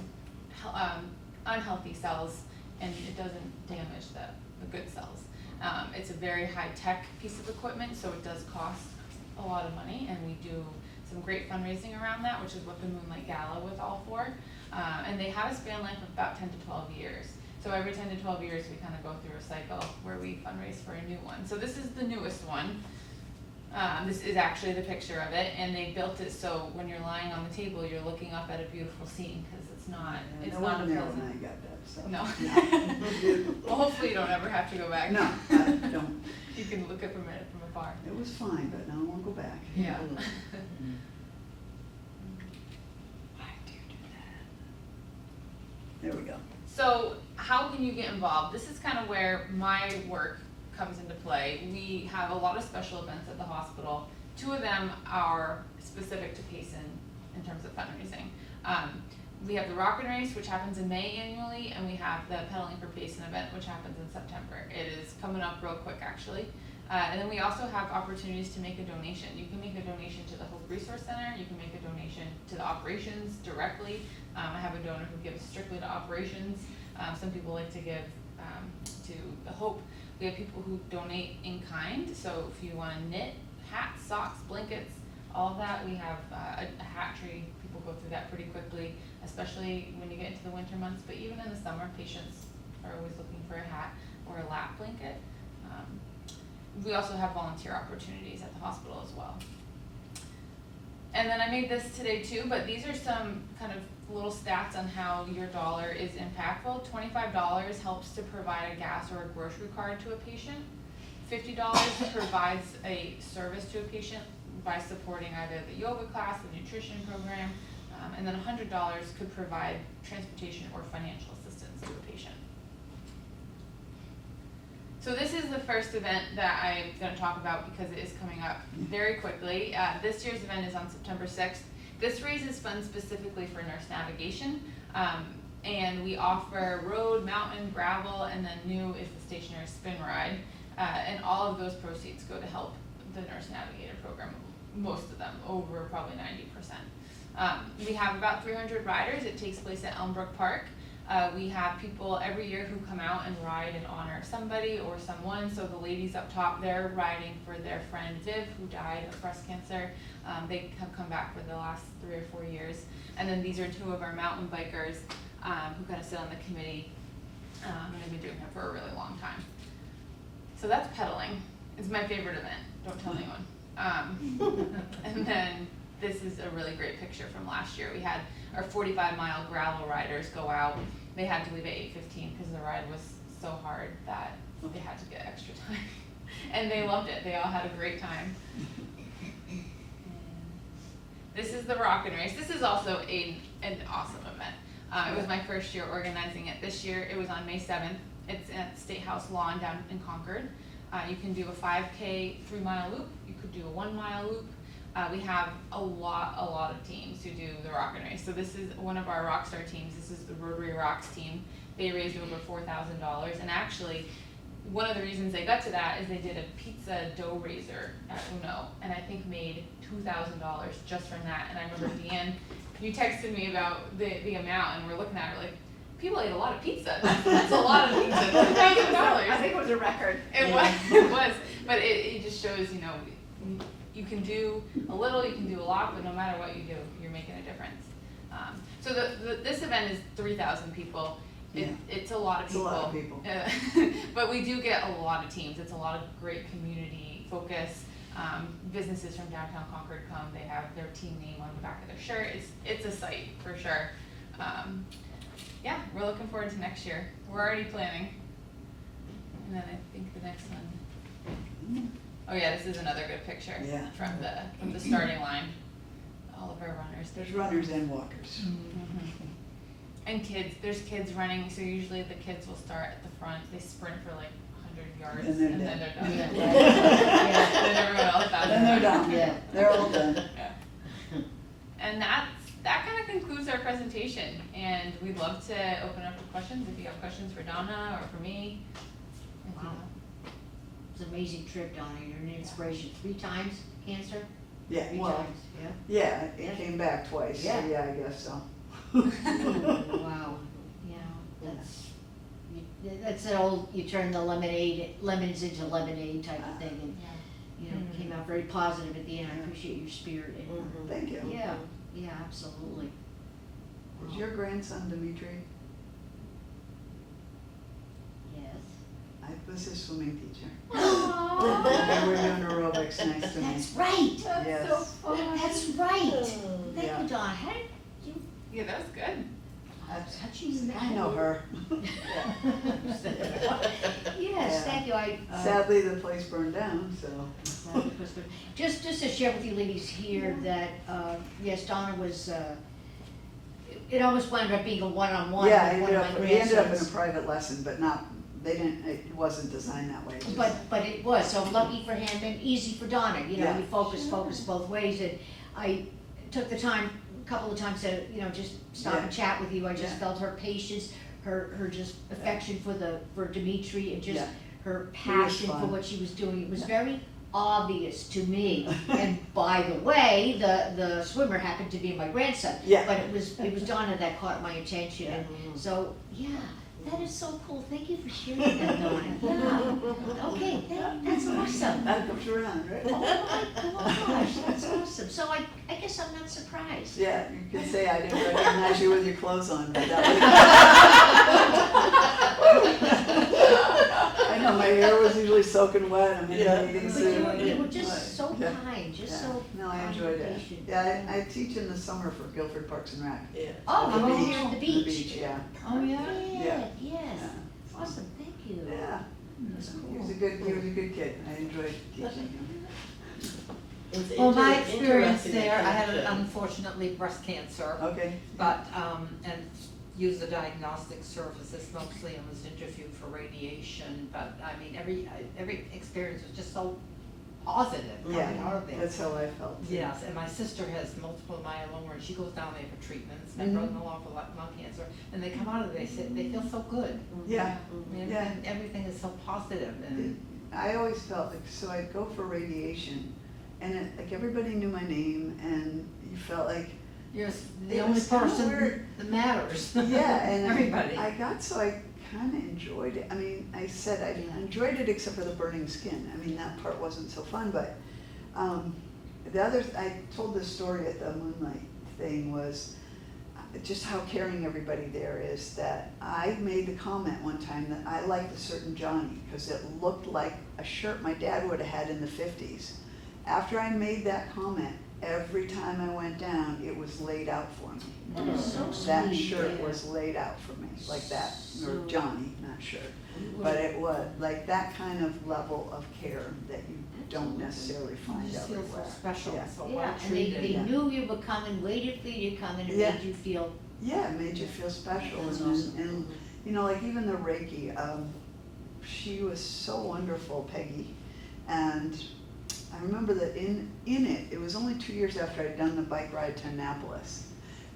S1: unhealthy cells, and it doesn't damage the good cells. It's a very high-tech piece of equipment, so it does cost a lot of money, and we do some great fundraising around that, which is what the Moonlight Gala was all for. And they have a span length of about 10 to 12 years. So every 10 to 12 years, we kind of go through a cycle where we fundraise for a new one. So this is the newest one. This is actually the picture of it, and they built it so when you're lying on the table, you're looking up at a beautiful scene, because it's not a
S4: When I
S1: pleasant.
S4: got that, so.
S1: No. Well, hopefully you don't ever have to go back.
S4: No, I don't.
S1: You can look at from it from afar.
S4: It was fine, but now I won't go back.
S1: Yeah.
S4: Why do you do that? There we go.
S1: So how can you get involved? This is kind of where my work comes into play. We have a lot of special events at the hospital. 2 of them are specific to Payson in terms of fundraising. We have the Rock and Race, which happens in May annually, and we have the Pedaling for Payson event, which happens in September. It is coming up real quick, actually. And then we also have opportunities to make a donation. You can make a donation to the Hope Resource Center, you can make a donation to the operations directly. I have a donor who gives strictly to operations. Some people like to give to the Hope. We have people who donate in kind, so if you want to knit hats, socks, blankets, all of that, we have a hat tree. People go through that pretty quickly, especially when you get into the winter months, but even in the summer, patients are always looking for a hat or a lap blanket. We also have volunteer opportunities at the hospital as well. And then I made this today too, but these are some kind of little stats on how your dollar is impactful. $25 helps to provide a gas or a grocery card to a patient. $50 provides a service to a patient by supporting either the yoga class, the nutrition program, and then $100 could provide transportation or financial assistance to a patient. So this is the first event that I'm going to talk about because it is coming up very quickly. This year's event is on September 6th. This raises funds specifically for nurse navigation, and we offer road, mountain, gravel, and then new is the stationary spin ride, and all of those proceeds go to help the nurse navigator program, most of them, over probably 90%. We have about 300 riders. It takes place at Elmbrook Park. We have people every year who come out and ride in honor of somebody or someone. So the ladies up top, they're riding for their friend Viv, who died of breast cancer. They have come back for the last 3 or 4 years. And then these are 2 of our mountain bikers who kind of sit on the committee, and they've been doing it for a really long time. So that's pedaling. It's my favorite event. Don't tell anyone. And then this is a really great picture from last year. We had our 45-mile gravel riders go out. They had to leave at 8:15 because the ride was so hard that they had to get extra time. And they loved it. They all had a great time. And this is the Rockin' Race. This is also an awesome event. It was my first year organizing it. This year it was on May 7th. It's at State House Lawn down in Concord. You can do a 5K 3-mile loop. You could do a 1-mile loop. We have a lot of teams who do the Rockin' Race. So this is one of our Rockstar teams. This is the Rotary Rocks team. They raised over $4,000. And actually, one of the reasons they got to that is they did a pizza dough raiser at Uno, and I think made $2,000 just from that. And I remember Deanne, you texted me about the amount, and we're looking at it like, people ate a lot of pizza. That's a lot of pizza. $2,000.
S3: I think it was a record.
S1: It was. But it just shows, you know, you can do a little, you can do a lot, but no matter what you do, you're making a difference. So this event is 3,000 people. It's a lot of people.
S4: It's a lot of people.
S1: But we do get a lot of teams. It's a lot of great community focus. Businesses from downtown Concord come. They have their team name on the back of their shirt. It's a sight for sure. Yeah, we're looking forward to next year. We're already planning. And then I think the next one. Oh yeah, this is another good picture from the starting line. All of our runners.
S4: There's runners and walkers.
S1: Mm-hmm. And kids. There's kids running. So usually the kids will start at the front. They sprint for like 100 yards, and then they're done. Then everyone else out.
S4: Then they're done. Yeah, they're all done.
S1: Yeah. And that kind of concludes our presentation. And we'd love to open up to questions. If you have questions for Donna or for me.
S5: Wow. It's an amazing trip, Donna. You're an inspiration. 3 times cancer?
S4: Yeah,
S5: 3
S4: well,
S5: times, yeah.
S4: yeah, it came back twice.
S5: Yeah.
S4: So yeah, I guess so.
S5: Wow. You know, that's an old, you turn the lemons into lemonade type of thing, and you know, came out very positive at the end. I appreciate your spirit. And,
S4: Thank you.
S5: yeah, absolutely.
S4: Is your grandson Dimitri?
S5: Yes.
S4: I was his swimming teacher.
S3: Aww.
S4: They were doing aerobics, nice to
S5: That's
S4: meet.
S5: right.
S4: Yes.
S3: So fun.
S5: That's right. Thank
S4: Yeah.
S5: you, Donna. How did you?
S1: Yeah, that was good.
S5: How'd you
S4: I know her.
S5: Yes, thank you.
S4: Sadly, the place burned down, so.
S5: Just to share with you ladies here that, yes, Donna was, it almost wound up being a one-on-one
S4: Yeah,
S5: with one of my
S4: he ended up in a
S5: grandsons.
S4: private lesson, but not, it wasn't designed that way. Just-
S5: But it was, so lucky for him and easy for Donna, you know,
S4: Yeah.
S5: we focus both ways, and I took the time, a couple of times to, you know, just stop and chat with you. I just
S4: Yeah.
S5: felt her patience, her just affection for Dimitri, and just
S4: Yeah.
S5: her passion for
S4: fun.
S5: what she was doing. It was very obvious to me. And by the way, the swimmer happened to be my grandson.
S4: Yeah.
S5: But it was Donna that caught my attention. And so, yeah, that is so cool. Thank you for sharing that, Donna. Yeah. Okay, that's awesome.
S4: That comes around, right?
S5: Oh my gosh, that's awesome. So I guess I'm not surprised.
S4: Yeah, you could say I didn't recognize you with your clothes on, but that I know, my hair was usually soaking wet, I'm in a meeting
S5: But
S4: soon.
S5: you were just so
S4: Yeah.
S5: kind, just
S4: Yeah.
S5: so.
S4: No, I enjoyed it.
S5: patient.
S4: Yeah, I teach in the summer for Guilford Parks and Rec.
S2: Yeah.
S5: Oh,
S4: The
S5: I'm over
S4: beach.
S5: here at the
S4: The
S5: beach.
S4: beach, yeah.
S3: Oh, yeah?
S4: Yeah.
S5: Yes,
S4: Yeah.
S5: awesome, thank you.
S4: Yeah,
S5: That's
S4: he
S5: cool.
S4: was a good kid, I enjoyed teaching him.
S2: It's
S6: Well, my
S2: interesting
S6: experience
S2: that
S6: there, I had
S2: connection.
S6: unfortunately breast cancer,
S4: Okay,
S6: but, and used the diagnostic services mostly and was interviewed for radiation, but I mean, every experience was just so positive coming out of
S4: yeah,
S6: there.
S4: that's how I felt. too.
S6: Yes, and my sister has multiple myeloma, and she goes down there for treatments, my
S4: Mhm.
S6: brother-in-law for lung cancer, and they come out of there, they feel so good.
S4: Yeah,
S6: And
S4: Yeah.
S6: and everything is so positive, and,
S4: I always felt like, so I'd go for radiation, and like everybody knew my name, and you felt like,
S6: you're the
S4: It
S6: only
S4: was kinda
S6: person
S4: weird.
S6: that matters.
S4: yeah, and
S6: Everybody.
S4: I got, so I kinda enjoyed it. I mean, I said I
S5: Yeah.
S4: enjoyed it except for the burning skin. I mean, that part wasn't so fun, but, the other, I told this story at the Moonlight thing was just how caring everybody there is, that I made the comment one time that I liked a certain Johnny, cause it looked like a shirt my dad would have had in the 50s. After I made that comment, every time I went down, it was laid out for me.
S5: That is so sweet.
S4: That shirt
S5: yeah.
S4: was laid out for me, like that, or
S5: So-
S4: Johnny, not shirt. But it was, like that kind of level of care that you don't necessarily
S6: You
S4: find
S6: just feel
S4: everywhere.
S6: so special,
S4: Yeah.
S6: so
S5: Yeah,
S6: well
S5: and they
S6: treated.
S5: knew you were coming, waited for you to come, and it
S4: Yeah.
S5: made you feel,
S4: Yeah, it made you feel special,
S5: That's
S4: and,
S5: awesome.
S4: and, you know, like even the Reiki, she was so wonderful, Peggy, and I remember that in it was only 2 years after I'd done the bike ride to Annapolis.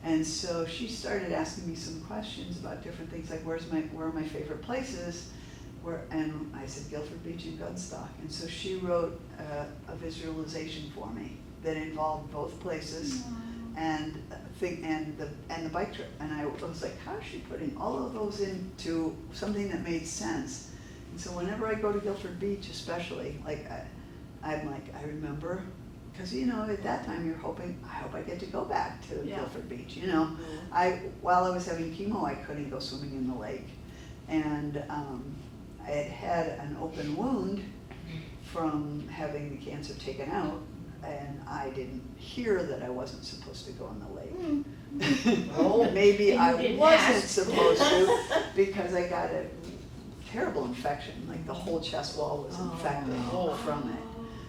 S4: And so she started asking me some questions about different things, like where are my favorite places? And I said Guilford Beach and Gunstock. And so she wrote a visualization for me that involved both places and the bike trip. And I was like, how is she putting all of those into something that made sense? And so whenever I go to Guilford Beach, especially, like I'm like, I remember, because you know, at that time you're hoping, I hope I get to go back to
S3: Yeah.
S4: Guilford Beach, you know. While I was having chemo, I couldn't go swimming in the lake. And I had had an open wound from having the cancer taken out, and I didn't hear that I wasn't supposed to go in the lake.
S2: Oh.
S4: Maybe
S5: And you
S4: I
S5: didn't
S4: wasn't
S5: ask.
S4: supposed to, because I got a terrible infection, like the whole chest wall was infected from it.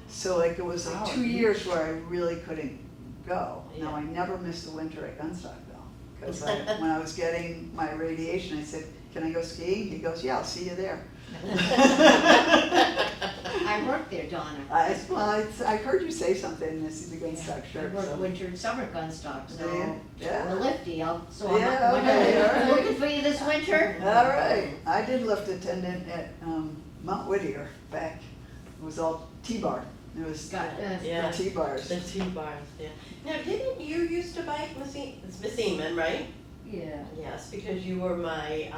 S4: So like it was like 2 years where I really couldn't go. Now, I never missed the winter at Gunstock though, because when I was getting my radiation, I said, can I go skiing? He goes, yeah, I'll see you there.
S5: I worked there, Donna.
S4: I heard you say something, I see the Gunstock
S5: I
S4: shirt,
S5: worked
S4: so.
S5: winter and summer gunstock, so
S4: Yeah.
S5: we're lifty, I'm
S4: Yeah, okay, all right.
S5: looking for you this winter.
S4: All right, I did lift attendant at Mount Whittier back, it was all T-bar, it was
S5: Got,
S2: Yeah.
S4: the T-bars.
S2: The T-bars, yeah. Now, didn't you used to bike, Miss Eamon, right?
S5: yeah.
S2: Yes, because you were my,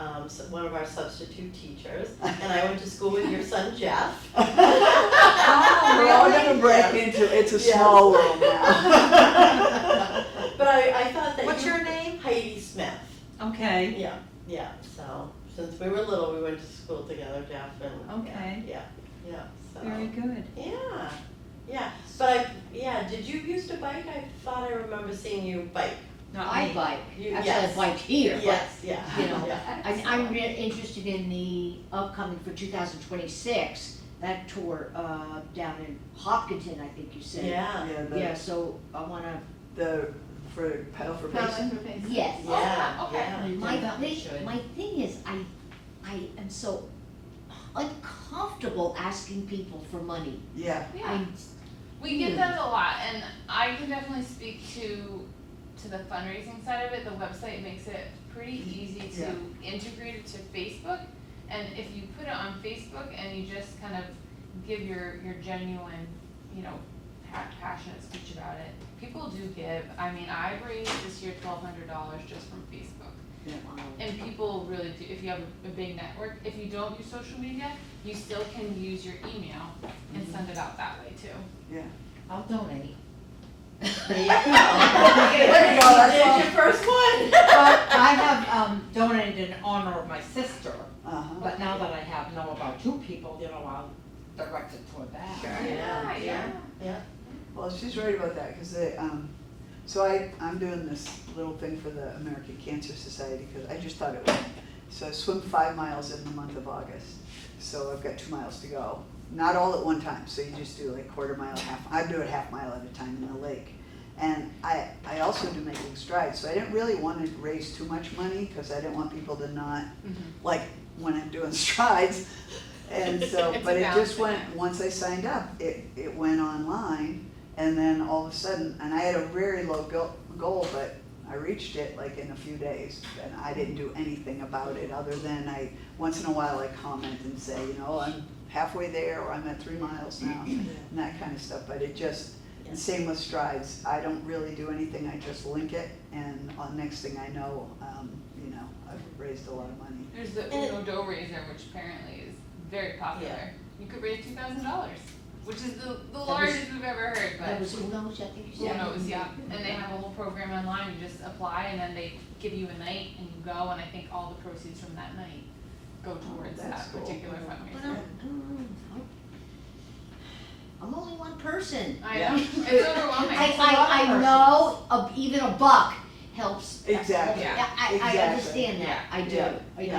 S2: one of our substitute teachers, and I went to school with your son Jeff.
S4: We're all gonna break into, it's a small world now.
S2: But I thought that
S6: What's
S2: you-
S6: your name?
S2: Heidi Smith.
S6: Okay.
S2: Yeah, so, since we were little, we went to school together, Jeff, and.
S6: Okay.
S2: Yeah, so.
S6: Very good.
S2: Yeah, but did you used to bike? I thought I remember seeing you bike.
S6: Not
S5: I
S6: me.
S5: bike,
S2: You-
S5: actually I
S2: yes.
S5: bike here, but
S2: Yes, yeah.
S5: you know,
S2: Yeah.
S5: I'm real interested in the upcoming for 2026, that tour, down in Hopkinton, I think you said.
S2: Yeah,
S5: Yeah, so I wanna,
S4: For Pedal for
S3: Pedal
S4: Payson?
S3: for Payson.
S5: yes.
S2: yeah,
S1: okay.
S2: yeah.
S5: My
S6: definitely
S5: thing,
S6: should.
S5: my thing is, I am so uncomfortable asking people for money.
S4: Yeah,
S1: Yeah, we get that a lot, and I can definitely speak to the fundraising side of it. The website makes it pretty easy to integrate it to Facebook, And if you put it on Facebook and you just kind of give your genuine, you know, passionate speech about it, people do give. I mean, I've raised this year $1,200 just from Facebook.
S4: Yeah.
S1: And people really do, if you have a big network, if you don't use social media, you still can use your email and send it out that way too.
S4: Yeah.
S6: I'll donate.
S2: There you go. There's your first one.
S6: But I have donated in honor of my sister,
S4: Uh-huh.
S6: but now that I know about two people, you know, I'll direct it toward that.
S2: Yeah.
S4: Well, she's right about that, because so I'm doing this little thing for the American Cancer Society, because I just thought it was, so I swim 5 miles in the month of August, so I've got 2 miles to go. Not all at one time, so you just do like quarter mile, I do it half mile at a time in the lake. And I also do Making Strides, so I didn't really want to raise too much money, because I didn't want people to not, like, when I'm doing strides. And so,
S1: It's a
S4: but it just
S1: balancing
S4: went,
S1: act.
S4: once I signed up, it went online, and then all of a sudden, and I had a very low goal, but I reached it like in a few days, and I didn't do anything about it, other than once in a while I comment and say, you know, I'm halfway there, or I'm at 3 miles now, and that kind of stuff, but it just, and same with strides, I don't really do anything, I just link it, and next thing I know, you know, I've raised a lot of money.
S1: There's the Uno Dough Raiser, which apparently is very popular. You could raise $2,000, which is the largest we've ever heard,
S5: That
S1: but
S5: was Uno's, I think you said?
S1: Uno's, yeah. And they have a whole program online, you just apply and then they give you a night and you go, and I think all the proceeds from that night go towards
S4: that's
S1: that
S4: cool.
S1: particular
S5: But
S1: fundraiser.
S5: I'm only one person.
S1: I know, it's overwhelming.
S5: I know, even a buck helps.
S4: Exactly.
S1: Yeah.
S5: I
S4: Exactly.
S5: understand that, I do,
S4: Yeah.
S5: I do.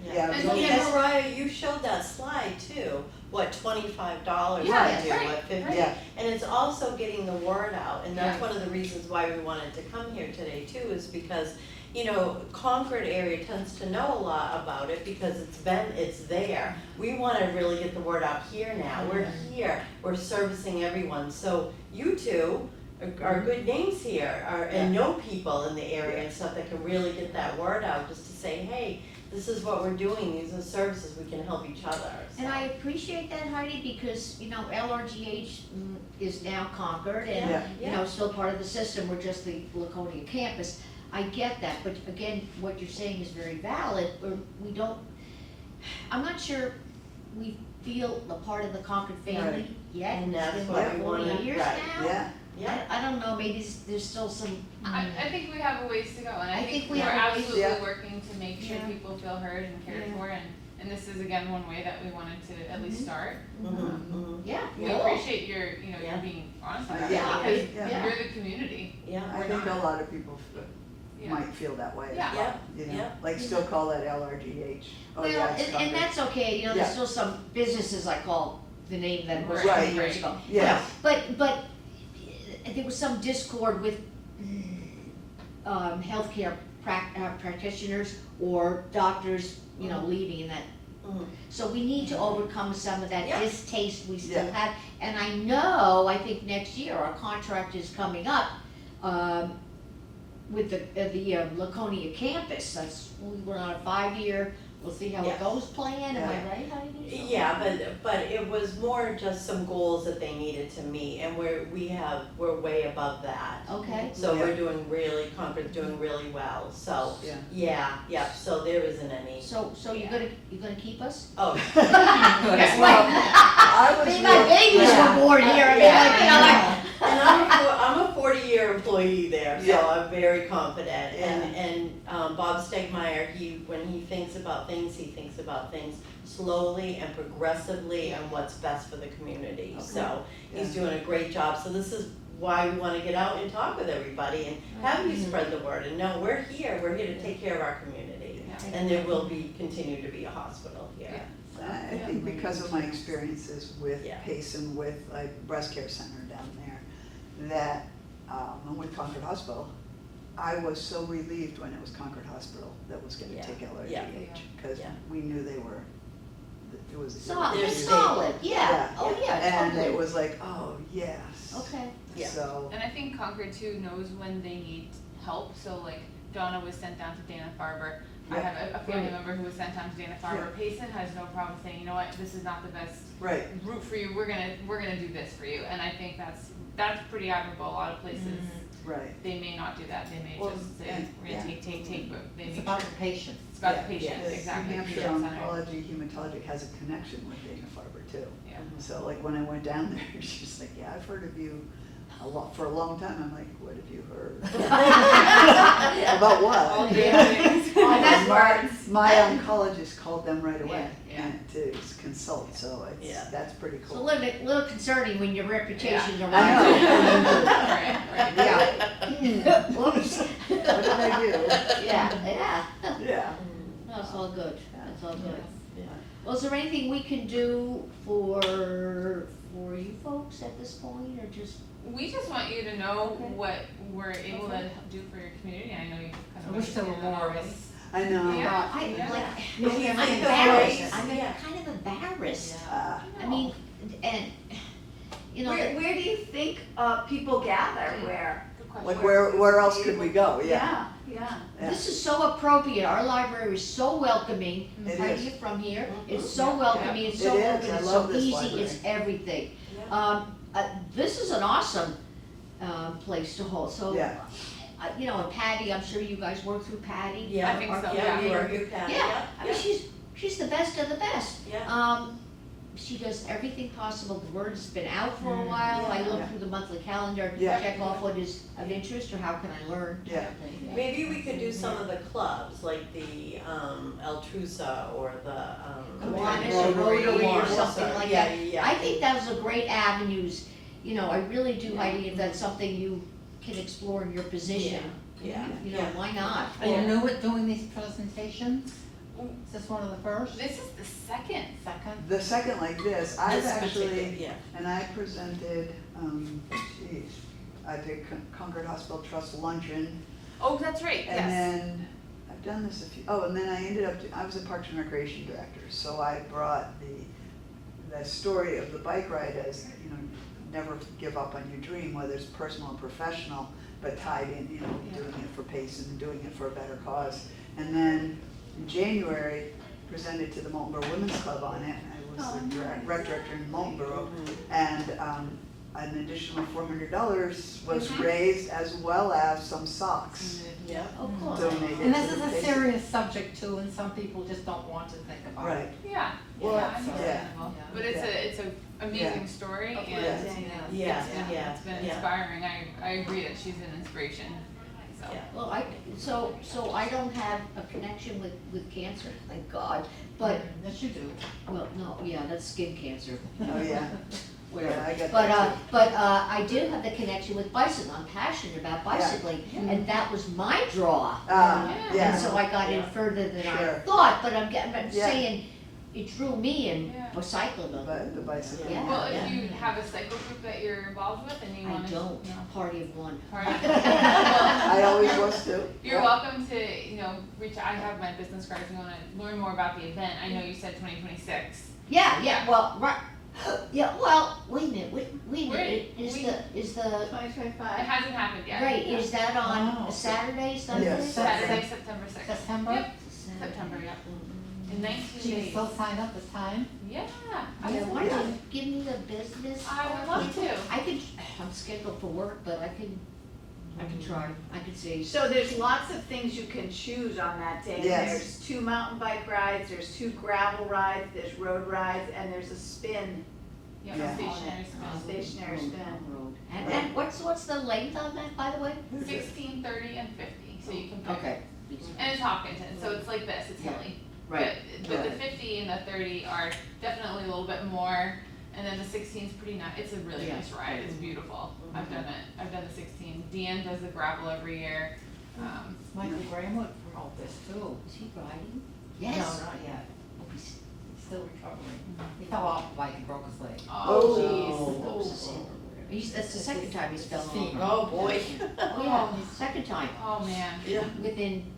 S4: Yeah.
S1: And
S4: so
S2: Yeah,
S4: that's-
S2: Moriah, you showed that slide too, what, $25 to
S5: Yeah,
S2: do,
S1: right,
S2: what, 50?
S4: Yeah.
S2: And it's also getting the word out, and that's
S1: Yeah.
S2: one of the reasons why we wanted to come here today too, is because, you know, Concord area tends to know a lot about it because it's there. We wanna really get the word out here now, we're here, we're servicing everyone, so you two are good names here, and know people in the area and stuff that can really get that word out, just to say, hey, this is what we're doing, these are services, we can help each other, so.
S5: And I appreciate that, Heidi, because, you know, LRGH is now Concord and,
S4: Yeah.
S5: you know, still part of the system, we're just the Laconia campus. I get that, but again, what you're saying is very valid, we don't, I'm not sure we feel a part of the Concord family
S4: Right.
S5: yet.
S2: And
S5: It's
S2: that's
S5: been,
S2: what
S5: what,
S2: we
S5: 40
S2: wanna-
S5: years
S2: right.
S5: now?
S4: Yeah,
S2: Yeah,
S5: I don't know, maybe there's still some,
S1: I think we have a ways to go, and I
S5: I
S1: think
S5: think we
S1: we're
S5: have a ways-
S1: absolutely
S4: Yeah.
S1: working to make sure
S5: Yeah.
S1: people feel heard and cared
S5: Yeah.
S1: for, and this is again one way that we wanted to at least start.
S5: yeah.
S1: We
S5: cool.
S1: appreciate your, you know,
S2: Yeah.
S1: you being honest about
S4: Yeah.
S1: it,
S4: Yeah.
S1: because you're the community.
S2: yeah,
S4: I think a lot of people
S1: Yeah.
S4: might feel that way as
S1: Yeah.
S4: well,
S2: Yeah.
S4: you know,
S2: Yeah.
S4: like still call that LRGH. Oh,
S5: Well,
S4: yeah, it's
S5: and
S4: Concord.
S5: that's okay, you know, there's
S4: Yeah.
S5: still some businesses I call the name that was
S1: Right.
S5: 20 years ago.
S4: Yes.
S5: But there was some discord with healthcare practitioners or doctors, you know, leaving and that.
S2: Mhm.
S5: So we need to overcome some of that
S2: Yeah.
S5: distaste we still
S4: Yeah.
S5: have. And I think next year our contract is coming up with the Laconia campus. We're on a 5-year, we'll see how
S2: Yeah.
S5: it goes plan, am I
S4: Yeah.
S5: right, Heidi?
S2: Yeah, but it was more just some goals that they needed to meet, and we're way above that.
S5: Okay.
S2: So we're doing Concord's doing really well, so,
S4: Yeah.
S2: yeah, so there isn't any,
S5: So you're gonna keep us?
S2: oh.
S1: Yes,
S4: Well, I was
S5: Maybe my
S4: real-
S5: babies
S4: yeah.
S5: were born here, I mean,
S2: Yeah.
S5: like, you know, like.
S2: And I'm a 40-year employee there, so
S4: Yeah.
S2: I'm very confident.
S4: Yeah.
S2: And Bob Stegmeyer, when he thinks about things, he thinks about things slowly and progressively and what's best for the community.
S5: Okay.
S2: So he's
S4: Yeah.
S2: doing a great job. So this is why we want to get out and talk with everybody and have you spread the word. And no, we're here to take care of our community.
S1: Yeah.
S2: And there will continue to be a hospital here.
S1: Yeah.
S2: So.
S4: I think because of my experiences with
S2: Yeah.
S4: Payson, with like breast care center down there, that, and with Concord Hospital, I was so relieved when it was Concord Hospital that was gonna
S2: Yeah.
S4: take
S2: Yeah.
S4: LRGH, cause
S2: Yeah.
S4: we knew they were, it was.
S5: Solid,
S2: They're
S5: it's
S2: stable.
S5: solid, yeah, oh, yeah,
S4: And it
S5: totally.
S4: was like, oh, yes.
S5: Okay,
S2: Yeah.
S4: So,
S1: And I think Concord too knows when they need help, so like Donna was sent down to Dana-Farber. I
S4: Yeah.
S1: have a family
S5: Right.
S1: member who was sent down to Dana-Farber. Payson has no problem saying, you know what, this is not the best
S4: Right,
S1: route for you, we're gonna do this for you. And I think that's pretty admirable. A lot of places,
S4: right.
S1: they may not do that, they may
S4: Well,
S1: just say,
S4: and-
S1: we're gonna take, but they
S6: It's
S1: make
S6: about
S1: sure.
S6: the patient.
S1: It's about
S4: Yeah,
S1: the patient,
S4: yes.
S1: exactly.
S4: New Hampshire
S1: patient centered.
S4: Oncology Hematologic has a connection with Dana-Farber too.
S1: Yeah.
S4: So like when I went down there, she's like, yeah, I've heard of you for a long time. I'm like, what have you heard? About
S2: All
S4: what?
S2: the things.
S3: Oh, that's
S4: My-
S3: words.
S4: My oncologist called them right away
S5: Yeah,
S4: and to consult, so
S2: Yeah.
S4: that's pretty
S5: It's a
S4: cool.
S5: little concerning when your reputation's around.
S4: I know.
S1: Right, right.
S5: Yeah. Whoops.
S4: What did I do?
S5: Yeah.
S4: Yeah.
S5: No, it's all good, it's all good.
S2: Yeah.
S5: Well, is there anything we can do for you folks at this point, or just?
S1: We just want you to know
S5: Okay.
S1: what we're able to do for your community. I know you kind
S6: I
S1: of
S6: wish there were
S1: understand that
S6: more of
S1: already.
S6: us.
S4: I know.
S1: Yeah.
S5: I,
S1: Yeah.
S5: like,
S2: Yeah.
S5: I'm
S2: Yeah.
S5: embarrassed, I'm
S2: Yeah.
S5: kind of embarrassed. I
S1: know.
S5: mean, and, you know.
S3: Where do you think, people gather, where?
S1: Good question.
S4: Like where else could we go? Yeah.
S3: Yeah.
S4: Yeah.
S5: This is so appropriate, our library is so welcoming,
S4: It
S5: right
S4: is.
S5: here from here,
S2: Mhm.
S5: it's so welcoming, it's so
S4: It is.
S5: open,
S4: I
S5: it's
S4: love
S5: so
S4: this
S5: easy,
S4: library.
S5: it's everything.
S2: Yeah.
S5: This is an awesome, place to hold, so,
S4: Yeah.
S5: you know, and Patty, I'm sure you guys work through Patty.
S2: Yeah,
S1: I think
S5: our
S1: so,
S2: Yeah,
S5: coordinator.
S2: you Patty,
S5: Yeah, I mean,
S2: yeah.
S5: she's the best of the best.
S2: Yeah.
S5: She does everything possible, the word's been out for a while, I
S2: Yeah.
S5: look through the monthly calendar,
S4: Yeah.
S5: check off what is of interest or how can I learn.
S4: Yeah.
S2: Maybe we could do some of the clubs, like the El Trusa or the
S5: Kiwanis
S4: or
S5: Rotary or
S2: or
S5: something like
S2: yeah,
S5: that.
S2: Yeah,
S5: I think those are great avenues, you know, I really do, Heidi, if that's something you can explore in your position,
S2: yeah,
S5: you know,
S2: yeah.
S5: why not?
S6: Are you new at doing these presentations? Is this one of the first?
S1: This is the second.
S6: Second?
S4: The second like this, I've
S2: This
S4: actually,
S2: particular- Yeah.
S4: and I presented, I did Concord Hospital Trust luncheon.
S1: Oh, that's right,
S4: And
S1: yes.
S4: then, I've done this a few, and then I ended up, I was a Parks and Recreation Director, so I brought the story of the bike ride as, you know, never give up on your dream, whether it's personal or professional, but tied in, you know,
S1: Yeah.
S4: doing it for Payson and doing it for a better cause. And then in January, presented to the Moultonborough Women's Club on it, I was the rec director in Moultonborough, and, an additional $400 was
S1: Mhm.
S4: raised, as well as some socks
S2: Yeah.
S5: Of course.
S4: donated.
S6: And
S4: to
S6: this is
S4: the
S6: a
S4: Payson.
S6: serious subject too, and some people just don't want to think about it.
S4: Right,
S1: Yeah,
S4: Well,
S1: yeah,
S4: yeah.
S1: understandable.
S6: Yeah.
S1: But it's a amazing story and
S4: Yeah.
S2: Yeah, yeah,
S1: it's been
S2: yeah.
S1: inspiring. I agree that she's an inspiration, so.
S2: Yeah.
S5: Well, so I don't have a connection with cancer, thank God, but,
S6: Yes, you do.
S5: well, no, yeah, that's skin cancer,
S4: oh, yeah.
S5: whatever.
S4: Yeah, I get
S5: But,
S4: that too.
S5: I do have the connection with bicycling, I'm passionate about bicycling, and that was my draw.
S4: Yeah.
S5: And so I got in
S2: Yeah.
S5: further than I
S4: Sure.
S5: thought, but I'm
S4: Yeah.
S5: saying, it drew me in
S1: Yeah.
S5: for cycling.
S4: But the bicycle.
S5: Yeah.
S1: Well, if you have a cycle group that you're involved with and you
S5: I
S1: want to,
S5: don't, party of one.
S1: Party.
S4: I always was too.
S1: You're welcome to, you know, reach out. I have my business cards if you want to learn more about the event. I know you said 2026.
S5: Yeah, well, right, yeah, well, wait a minute, wait a minute,
S1: Wait,
S5: is
S1: we-
S5: the,
S3: 2025.
S1: It hasn't happened yet.
S5: right, is that on
S6: Oh.
S5: a Saturday, Sunday?
S4: Yes.
S1: Saturday, September 6th.
S6: September?
S1: Yep, September, yeah. In 19
S6: So you
S1: days.
S6: still sign up this time?
S1: Yeah.
S5: Yeah, why
S1: absolutely.
S5: don't you give me the business?
S1: I would love to.
S5: I could, I'm scheduled for work, but I can try, I could see.
S3: So there's lots of things you can choose on that day.
S4: Yes.
S3: There's 2 mountain bike rides, there's 2 gravel rides, there's road rides, and there's a spin,
S1: Yeah,
S4: Yeah.
S1: stationary spin.
S3: stationary spin.
S5: Road. And what's the length on that, by the way?
S1: 16, 30, and 50, so you can pick.
S5: Okay.
S1: And it's Hopkinton, so it's like this, it's
S5: Yeah.
S1: hilly.
S5: Right,
S1: But the 50 and the 30 are definitely a little bit more, and then the 16 is pretty nice, it's a really
S5: Yeah.
S1: nice ride, it's beautiful. I've done it, I've done the 16. Deanne does the gravel every year.
S6: Michael Graham would promote this too.
S5: is he riding?
S6: No,
S5: Yes.
S6: not yet. He's still recovering. He fell off the bike and broke his leg.
S1: Oh,
S5: That
S1: jeez.
S5: was a sin. That's the second time he's fell
S6: It's
S5: off.
S2: Oh, boy.
S5: Oh, yeah, second time,
S1: Oh, man.
S2: Yeah.
S5: within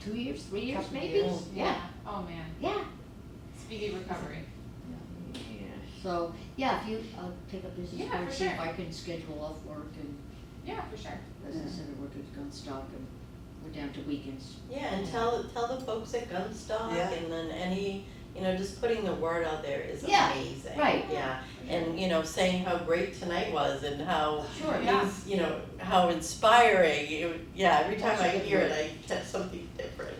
S5: 2 years, 3 years
S6: Couple
S5: maybe?
S6: years.
S5: Yeah,
S1: Oh, man.
S5: yeah.
S1: Speedy recovery.
S5: So, yeah, if you, I'll take a business
S1: Yeah,
S5: card,
S1: for
S5: see if
S1: sure.
S5: I can schedule off work and,
S1: Yeah, for sure.
S5: as I said, I work at Gunstock and we're down to weekends.
S2: Yeah, and tell the folks at Gunstock
S4: Yeah.
S2: and then any, just putting the word out there is
S5: Yeah,
S2: amazing.
S5: right.
S2: Yeah, and, saying how great tonight was and how,
S5: Sure,
S2: these, how inspiring, every time
S5: That's a
S2: I
S5: good
S2: hear it,
S5: word.
S2: I get something different.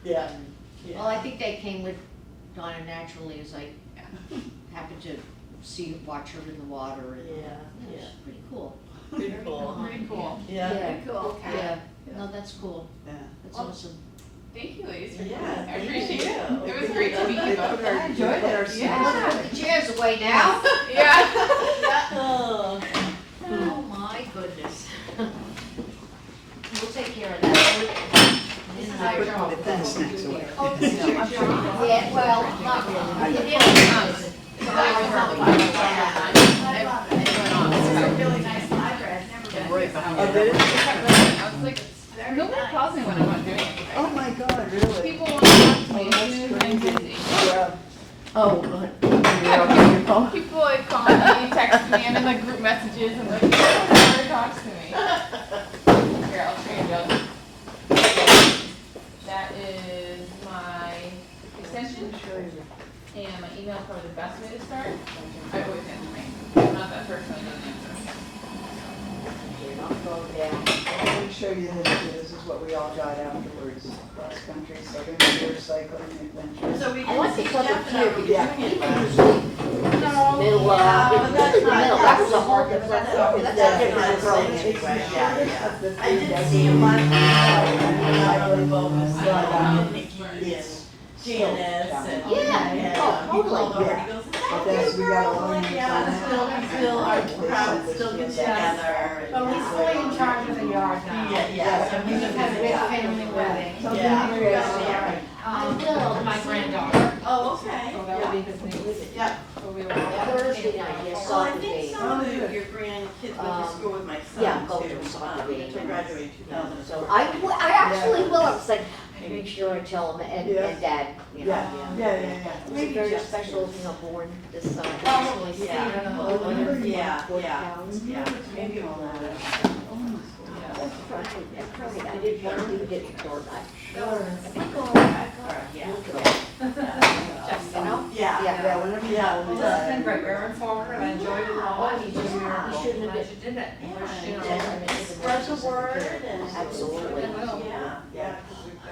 S2: Yeah.
S5: Well, I think that came with Donna naturally, as I happened to watch her in the water, and
S2: Yeah,
S5: it was
S2: yeah.
S5: pretty cool.
S2: Pretty cool.
S1: Pretty cool.
S2: Yeah.
S5: Yeah.
S3: Cool.
S5: Yeah, no, that's cool,
S4: Yeah.
S5: that's
S1: Well,
S5: awesome.
S1: Thank you, ladies, for
S2: Yeah,
S1: coming. I
S2: thank
S1: appreciate
S2: you.
S1: it. It was great to meet you
S4: They
S1: both.
S4: put our-
S6: I enjoyed
S4: they put
S6: it.
S4: our
S1: Yeah.
S4: smells
S5: Put the chairs away now.
S1: Yeah.
S2: Oh.
S5: Oh, my goodness. We'll take care of that.
S4: Put the fence next to it.
S5: Oh, this is your job? Yeah, well, not really. It is.
S3: It's a really nice library, I've never been.
S4: Oh, did it?
S1: I was like,
S3: Very
S1: nobody
S3: nice.
S1: calls me when I'm not doing anything.
S4: Oh my God, really?
S1: People want to talk to me
S4: Oh, that's
S1: as soon as I'm
S4: crazy.
S1: busy.
S4: Yeah.
S5: Oh, good.
S1: People like call me, text me, I'm in like group messages, and like, nobody ever talks to me. Here, I'll show you those. That is my extension, and my email is probably the best way to start. I always answer me. I'm not that person that doesn't answer.
S4: I'm gonna show you this is what we all got afterwards, cross country, southern tier cycling adventure.
S2: So we
S5: I like
S2: didn't
S5: the
S2: see
S5: southern
S2: Jeff in our
S5: tier, yeah.
S2: reunion, but.
S5: Middle,
S2: but that's not-
S5: middle, that was a whole different,
S2: That's
S5: that's
S2: a
S5: a different approach.
S2: anyway, yeah. I did see him last night, and I really focused on Nikki and Janice and.
S5: Yeah,
S2: and,
S5: oh,
S2: he called
S5: totally.
S2: over, he goes, "Is that
S4: But that's-
S2: you,
S4: we got a
S2: girl?"
S4: long
S2: I'm like, yeah,
S4: time.
S2: still, our
S4: They
S2: crowd
S4: sent
S2: still
S4: us
S2: gets
S4: to
S2: together. and-
S6: But he's fully in charge of the yard now.
S2: Yeah, so
S6: We just had a big family wedding.
S2: Yeah.
S6: My granddaughter.
S2: Oh, okay.
S1: So that would be his name.
S2: Yeah.
S1: So we were all.
S5: Thursday night, yes,
S2: Well, I
S5: soccer
S2: think
S5: game.
S2: some of your grandkids went to school with my son too.
S5: Yeah, go to a soccer game.
S2: To graduate in
S5: So
S2: 2004.
S5: I actually will, I was like, make sure I tell him and Dad, you know.
S4: Yeah.
S5: It's very special, born this summer.
S2: Probably, yeah.
S5: Yeah.
S2: Yeah. Maybe all that.
S5: I didn't want to leave it for that.
S2: Yeah.
S5: You know?
S2: Yeah.
S5: Yeah.
S4: Whenever you
S2: Yeah.
S4: know.
S6: Well, it's been great, we were forward, and I enjoyed it all.
S5: You shouldn't have
S6: Glad you did it.
S2: Yeah. Spread the word and.
S5: Absolutely.
S2: Yeah, because we've got,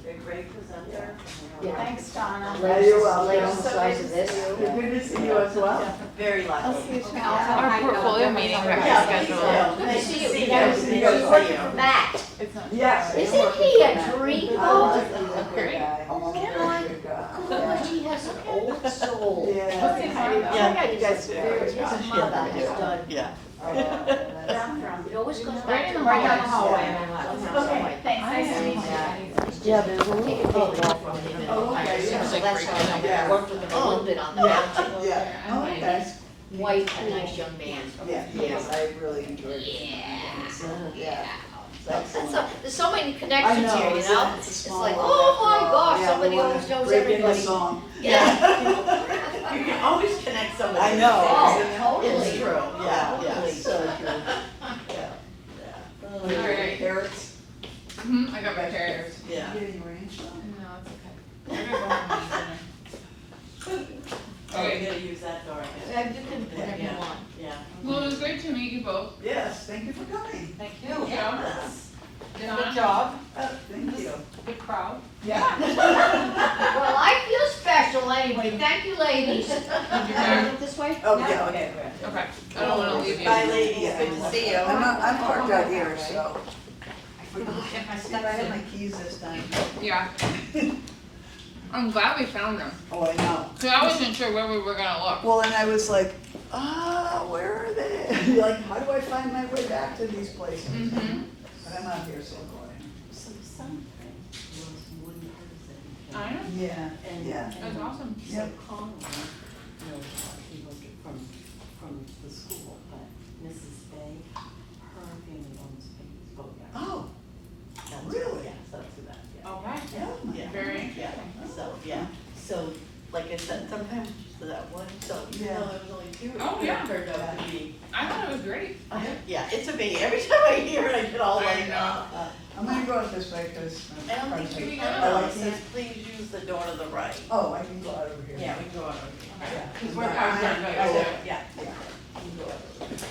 S2: a great presenter.
S5: Yeah.
S3: Thanks, Donna.
S4: You're welcome.
S5: Lay on the size of this.
S4: Good to see you as well.
S2: Very lucky.
S3: I'll see you tomorrow.
S1: Our portfolio meeting got
S2: Yeah,
S1: rescheduled.
S2: nice to see you.
S5: He's
S2: Nice to see
S5: working
S2: you.
S5: for Matt.
S1: It's not.
S4: Yes.
S5: Isn't he a dreamboat?
S4: Oh,
S1: Great.
S5: Gosh, he has an old soul.
S4: Yeah.
S2: Yeah.
S5: You guys do. His mother has done.
S2: Yeah.
S5: It always goes
S1: Right
S5: back
S1: in
S5: to
S1: the
S5: the
S1: right
S6: down the
S5: hallway.
S6: hallway.
S3: Okay, thanks, nice to meet you.
S5: Yeah, but we'll take a big walk from him.
S4: Oh, okay, yeah.
S5: So that's how
S4: Yeah.
S5: I worked with him a little bit on the mountain.
S4: Yeah. Oh, okay.
S5: White, a nice young man.
S4: Yeah, yes, I really enjoyed it.
S5: Yeah.
S4: That's
S5: There's so many connections here, you know?
S4: It's a
S5: It's
S4: small
S5: like,
S4: world
S5: oh my
S4: after all.
S5: gosh,
S4: Yeah,
S5: somebody
S4: we wanna
S5: always knows
S4: break into
S5: everybody.
S4: song.
S5: Yeah.
S2: You can always connect somebody.
S4: I know.
S5: Oh, totally.
S2: It's true, yeah,
S5: Totally.
S4: So true.
S1: All right.
S4: Carrots?
S1: I got my carrots.
S2: Yeah.
S1: No, it's okay. I gotta go home and eat dinner.
S2: Oh, you gotta use that door, I guess.
S5: You can, whatever you
S2: Yeah.
S5: want.
S2: Yeah.
S1: Well, it was great to meet you both.
S4: Yes, thank you for coming.
S6: Thank you.
S2: Yes.
S6: Did a good job,
S4: Thank you.
S6: good crowd.
S4: Yeah.
S5: Well, I feel special anyway. Thank you, ladies. Did you go this way?
S4: Oh, yeah, okay.
S1: Okay. I don't wanna leave you.
S2: Bye, ladies, good to see you.
S4: I'm parked out here, so.
S6: Get my
S4: I
S6: steps
S4: had
S6: in.
S4: my keys this time.
S1: Yeah. I'm glad we found them.
S4: Oh, I know.
S1: Cause I wasn't sure where we were gonna look.
S4: Well, and I was like, where are they? Like, how do I find my way back to these places?
S1: Mm-hmm.
S4: But I'm out here, so boy.
S2: So something was one person.
S1: I know.
S4: Yeah,
S2: And-
S4: yeah.
S1: That's awesome.
S2: So
S4: Yep.
S2: Conlon, he was from the school, but Mrs. Bay, her family owns Payson Center.
S4: Oh,
S2: That's-
S4: really?
S2: Yeah, so that's who that, yeah.
S1: Okay.
S4: yeah.
S2: Yeah.
S1: Very
S2: Yeah,
S1: interesting.
S2: so, yeah, so, like I said, sometimes just that one, so, you
S4: Yeah.
S2: know, it was only two,
S1: Oh,
S2: it
S1: yeah.
S2: turned out to be,
S1: I thought it was great.
S2: yeah, it's amazing, every time I hear it, I get all
S1: I
S2: like,
S1: know.
S4: I'm gonna go out this way, because.
S2: I don't think you
S1: we
S2: can,
S1: go?
S2: though. It says please use the door to the right.
S4: Oh, I can go out over here.
S2: Yeah, we can go out over here.
S1: Okay.
S4: Yeah.
S1: Because we're, I was gonna go,
S2: Oh,
S1: so.
S2: yeah.
S4: Yeah, you can go out over there.